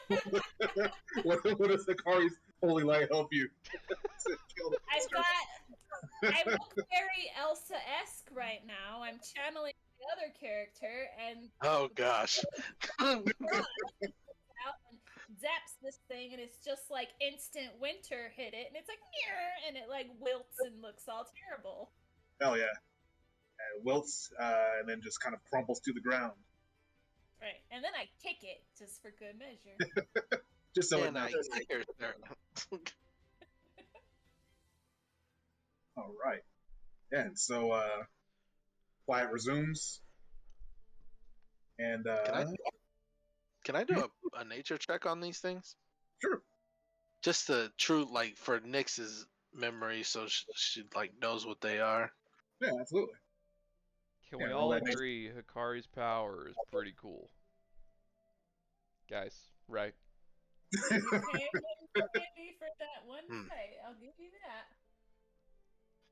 what does the Kari's holy light help you? I look very Elsa-esque right now. I'm channeling the other character and Oh gosh. out and zaps this thing, and it's just like instant winter hit it, and it's like and it like wilts and looks all terrible. Hell yeah. And wilts and then just kind of crumples to the ground. Right, and then I kick it just for good measure. Just so it And I knows. kick her there. All right. And so quiet resumes. And Can I do a nature check on these things? sure. Just the true, like, for Nyx's memory, so she like knows what they are. Yeah, absolutely. Can Yeah, we roll all that nature. agree Hikari's power is pretty cool? Guys, right? You can't get me for that one Hmm. fight. I'll give you that.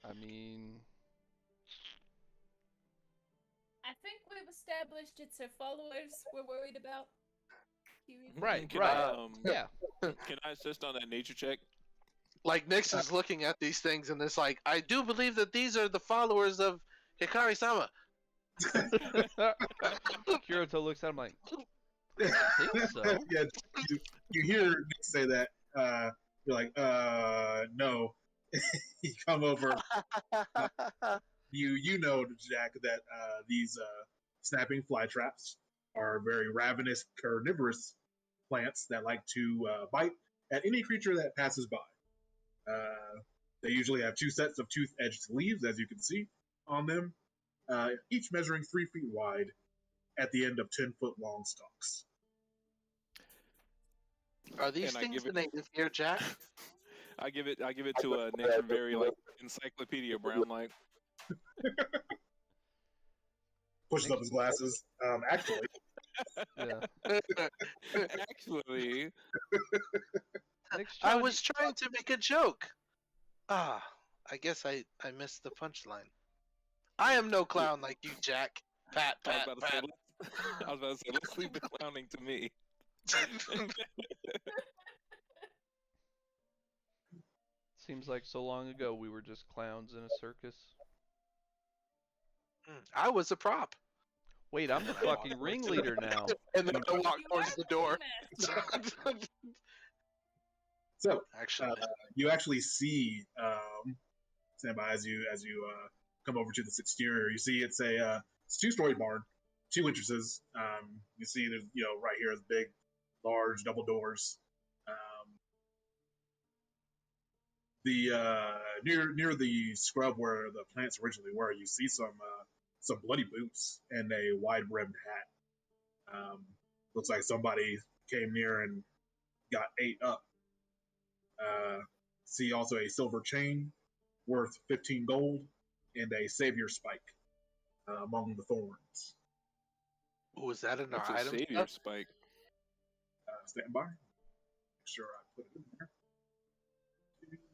I mean, I think we've established it's her followers we're worried about. right, Can right. I, Yeah. Can I assist on that nature check? Like Nyx is looking at these things and it's like, I do believe that these are the followers of Hikari-sama. Kirito looks at him like, I think so. Yeah, you hear Nick say that. You're like, no. You come over. You know, Jack, that these snapping fly traps are very ravenous, carnivorous plants that like to bite at any creature that passes by. They usually have 2 sets of tooth-edged leaves, as you can see on them, each measuring 3 feet wide at the end of 10-foot-long stalks. Are these And I things give the it- native here, Jack? I give it to nature very like Encyclopedia Brown like. Pushes up his glasses. Actually, Yeah. Actually, Nick's I trying was trying to make a joke. Ah, I guess I missed the punchline. I am no clown like you, Jack. Pat, I was pat, about to say, pat. let's leave the clowning to me. Seems like so long ago we were just clowns in a circus. I was a prop. Wait, I'm the fucking ringleader now. And then I walk You towards are the door. master. so Actually, you actually see stand by as you come over to this exterior. You see it's a 2-story barn, 2 entrances. You see there's right here is big, large double doors. The near the scrub where the plants originally were, you see some bloody boots and a wide brimmed hat. Looks like somebody came near and got ate up. See also a silver chain worth 15 gold and a savior spike among the thorns. was that in our What's a item? savior spike? Stand by. Make sure I put it in there.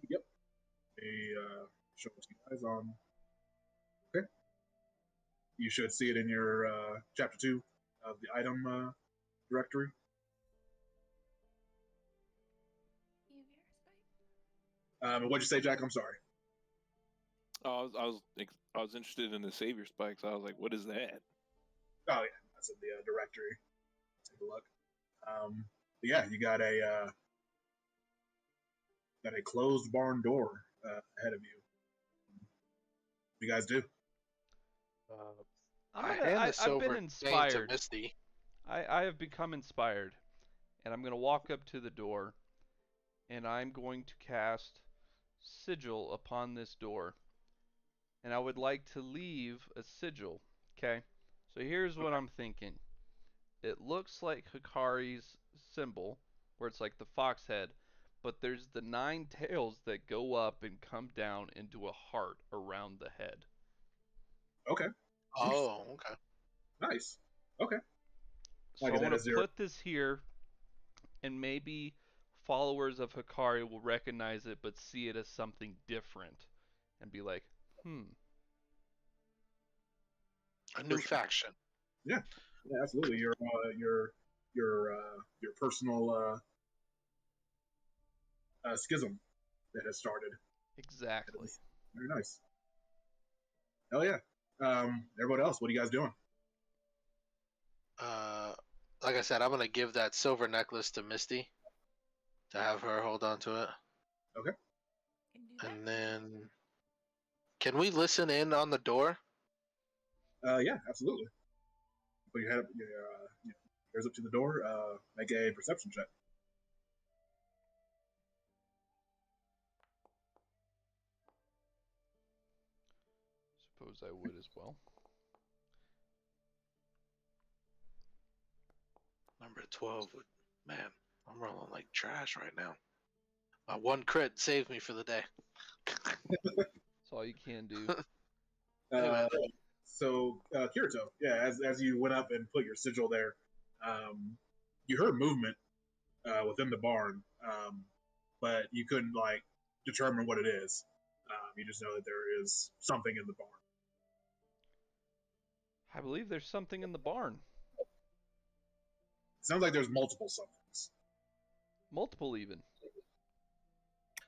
Yep. show it to you guys on. Okay. You should see it in your chapter 2 of the item directory. What'd you say, Jack? I'm sorry. Oh, I was interested in the savior spikes. I was like, what is that? Oh yeah, that's in the directory. Take a look. Yeah, you got a closed barn door ahead of you. What do you guys do? I've been inspired. To Misty. I have become inspired, and I'm gonna walk up to the door, and I'm going to cast sigil upon this door, and I would like to leave a sigil. Okay, so here's what I'm thinking. It looks like Hikari's symbol, where it's like the fox head, but there's the 9 tails that go up and come down into a heart around the head. Okay. Oh, okay. Nice. Okay. So I want to put this here, and maybe followers of Hikari will recognize it but see it as something different and be like, A new faction. Yeah, absolutely. Your personal schism that has started. Exactly. Very nice. Hell yeah. Everybody else, what are you guys doing? Like I said, I'm gonna give that silver necklace to Misty to have her hold on to it. Okay. And then, can we listen in on the door? Yeah, absolutely. Put your head up, your ears up to the door. Make a perception check. Suppose I would as well. Number 12 would, man, I'm rolling like trash right now. My 1 crit saved me for the day. That's all you can do. So, Kirito, yeah, as you went up and put your sigil there, you heard movement within the barn, but you couldn't determine what it is. You just know that there is something in the barn. I believe there's something in the barn. Sounds like there's multiple somethings. Multiple even.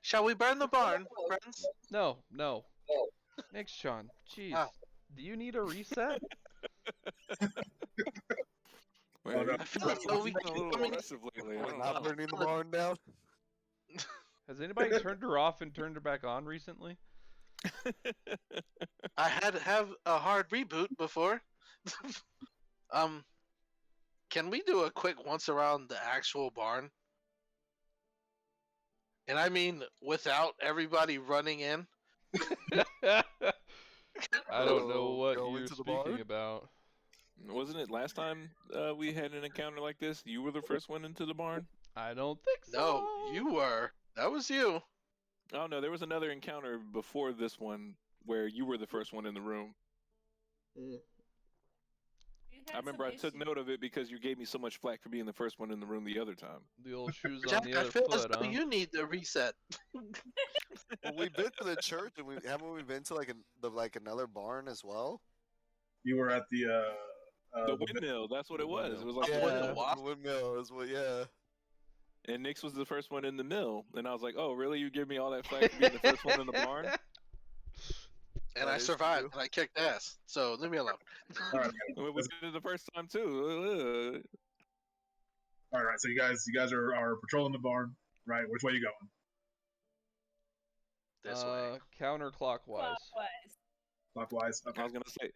Shall we burn the barn, friends? No. Next, Sean. Jeez. Do you need a reset? I feel like we a little aggressive lately. We're not burning the barn down. Has anybody turned her off and turned her back on recently? I had to have a hard reboot before. Can we do a quick once around the actual barn? And I mean without everybody running in? I don't know what you're speaking about. Wasn't it last time we had an encounter like this? You were the first one into the barn? I don't think so. No, you were. That was you. Oh, no, there was another encounter before this one where you were the first one in the room. I remember I took note of it because you gave me so much flack for being the first one in the room the other time. The old shoes Jack, on the other I feel foot, as though huh? you need the reset. Well, we've been to the church, and haven't we been to another barn as well? You were at the windmill. That's what it was. It was like the windmill is what. Yeah. And Nix was the first one in the mill, and I was like, "Oh, really? You give me all that flack for being the first one in the barn?" And I survived, and I kicked ass. So leave me alone. All right, we did it the first time too. All right, so you guys are patrolling the barn, right? Which way are you going? This way. Counterclockwise. Clockwise. Okay. I was gonna say,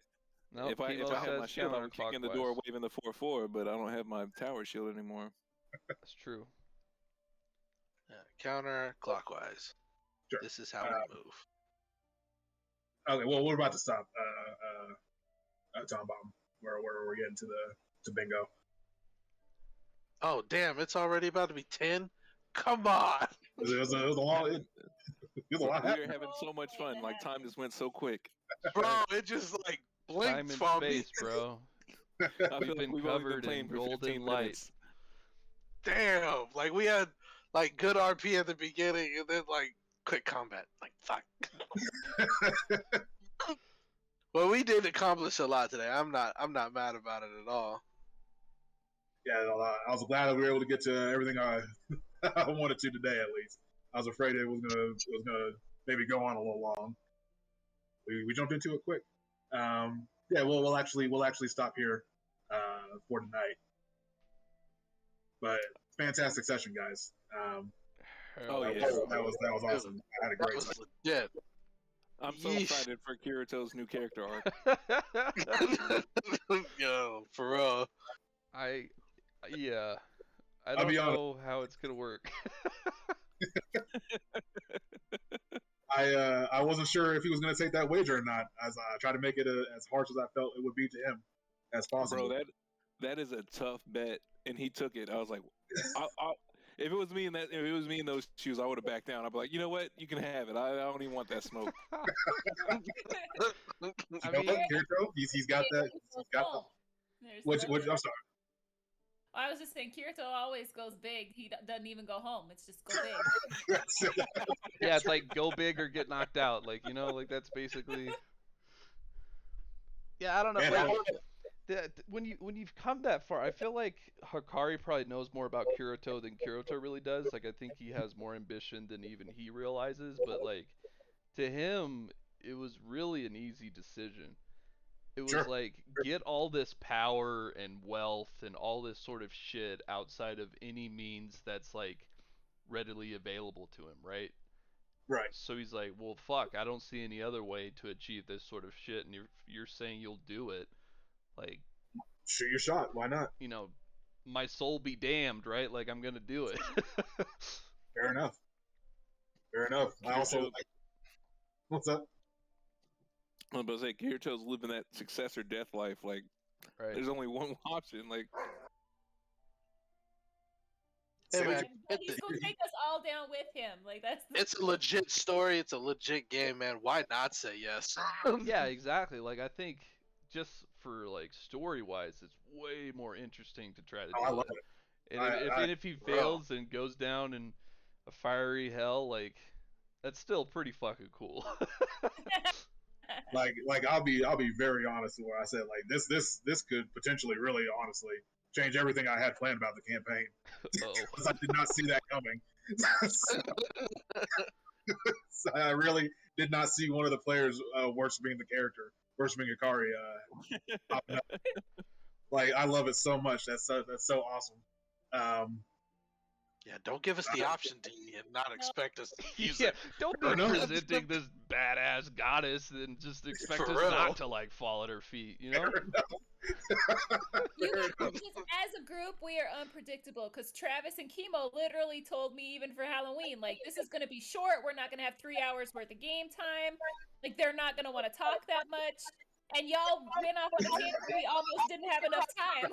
Nope, if I had my shield, I would kick in the counterclockwise. door waving the 4-4, but I don't have my tower shield anymore. That's true. Yeah, counterclockwise. Sure. This is how we move. Okay, well, we're about to stop, Tom Bomb. Where we're getting to bingo. Oh, damn, it's already about to be 10? Come on! It was a long... It was a lot. We were having so much fun. Like, time just went so quick. Bro, it just, blinked Time and for me. space, bro. I feel We've like been we've only covered playing in for golden 15 light. minutes. Damn, we had, good RP at the beginning, and then, quick combat. Like fuck. Well, we did accomplish a lot today. I'm not mad about it at all. Yeah, I was glad that we were able to get to everything I I wanted to today. At least I was afraid it was gonna maybe go on a little long. We jumped into it quick. Yeah, we'll actually stop here for tonight. But fantastic session, guys. Oh, yeah. That was awesome. I had a great time. Legit. I'm so excited for Kirito's new character arc. Yo, for real. I I'll don't be honest. know how it's gonna work. I wasn't sure if he was going to take that wager or not, as I tried to make it as harsh as I felt it would be to him as possible. Bro, that is a tough bet, and he took it. I was like, if it was me in those shoes, I would have backed down. I'd be like, you know what, you can have it. I don't even want that smoke. I mean, Kirito, he's got that. He's got the. Which I'm sorry. I was just saying, Kirito always goes big. He doesn't even go home. It's just go big. yeah, it's like go big or get knocked out. Like, you know, like that's basically. Yeah, I don't know. Man, Like, when you've come that far, I feel like Hikari probably knows more about Kirito than Kirito really does. Like, I think he has more ambition than even he realizes. But like, to him, it was really an easy decision. It was Sure. like, get all this power and wealth and all this sort of shit outside of any means that's like readily available to him, right? Right. So he's like, well, fuck, I don't see any other way to achieve this sort of shit, and you're saying you'll do it. Like, shoot your shot. Why not? you know, my soul be damned, right? Like, I'm gonna do it. Fair enough. I also like. What's up? I'm about to say, Kirito's living that success or death life. Like, right. there's only one option. Like, Hey, man, He's gonna take us all down with him. Like that's. It's a legit story. It's a legit game, man. Why not say yes? Yeah, exactly. Like, I think just for like story-wise, it's way more interesting to try to do I love it. And if he fails and goes down in a fiery hell, like, that's still pretty fucking cool. like I'll be very honest where I said like this could potentially really honestly change everything I had planned about the campaign. Because I did not see that coming. So I really did not see one of the players worshiping the character, worshiping Hikari. Like, I love it so much. That's so awesome. Yeah, don't give us the option, D, and not expect us to use yeah, it. don't be presenting this badass goddess and just expect us not to like fall at her feet, you know? As a group, we are unpredictable because Travis and Chemo literally told me even for Halloween, like, this is going to be short. We're not going to have 3 hours worth of game time. Like, they're not going to want to talk that much. And y'all went off on a tangent. We almost didn't have enough time.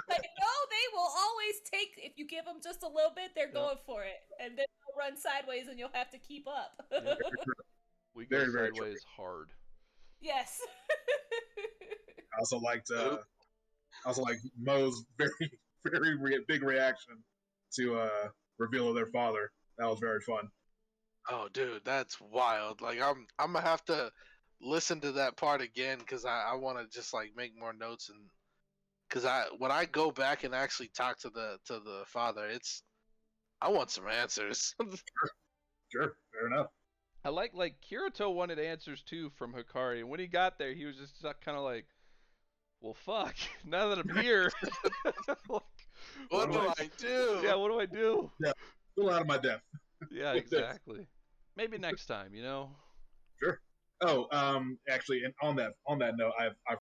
Like, no, they will always take, if you give them just a little bit, they're going for it. And then they'll run sideways and you'll have to keep up. We go sideways hard. Yes. I also liked Mo's very big reaction to reveal of their father. That was very fun. Oh, dude, that's wild. Like, I'm gonna have to listen to that part again because I want to just like make more notes, and because when I go back and actually talk to the father, I want some answers. Sure, fair enough. I like Kirito wanted answers too from Hikari, and when he got there, he was just kind of like, well, fuck, now that I'm here, like, what do I do? Yeah, what do I do? Yeah, a little out of my depth. Yeah, exactly. Maybe next time, you know. Sure. Oh, actually, and on that note, I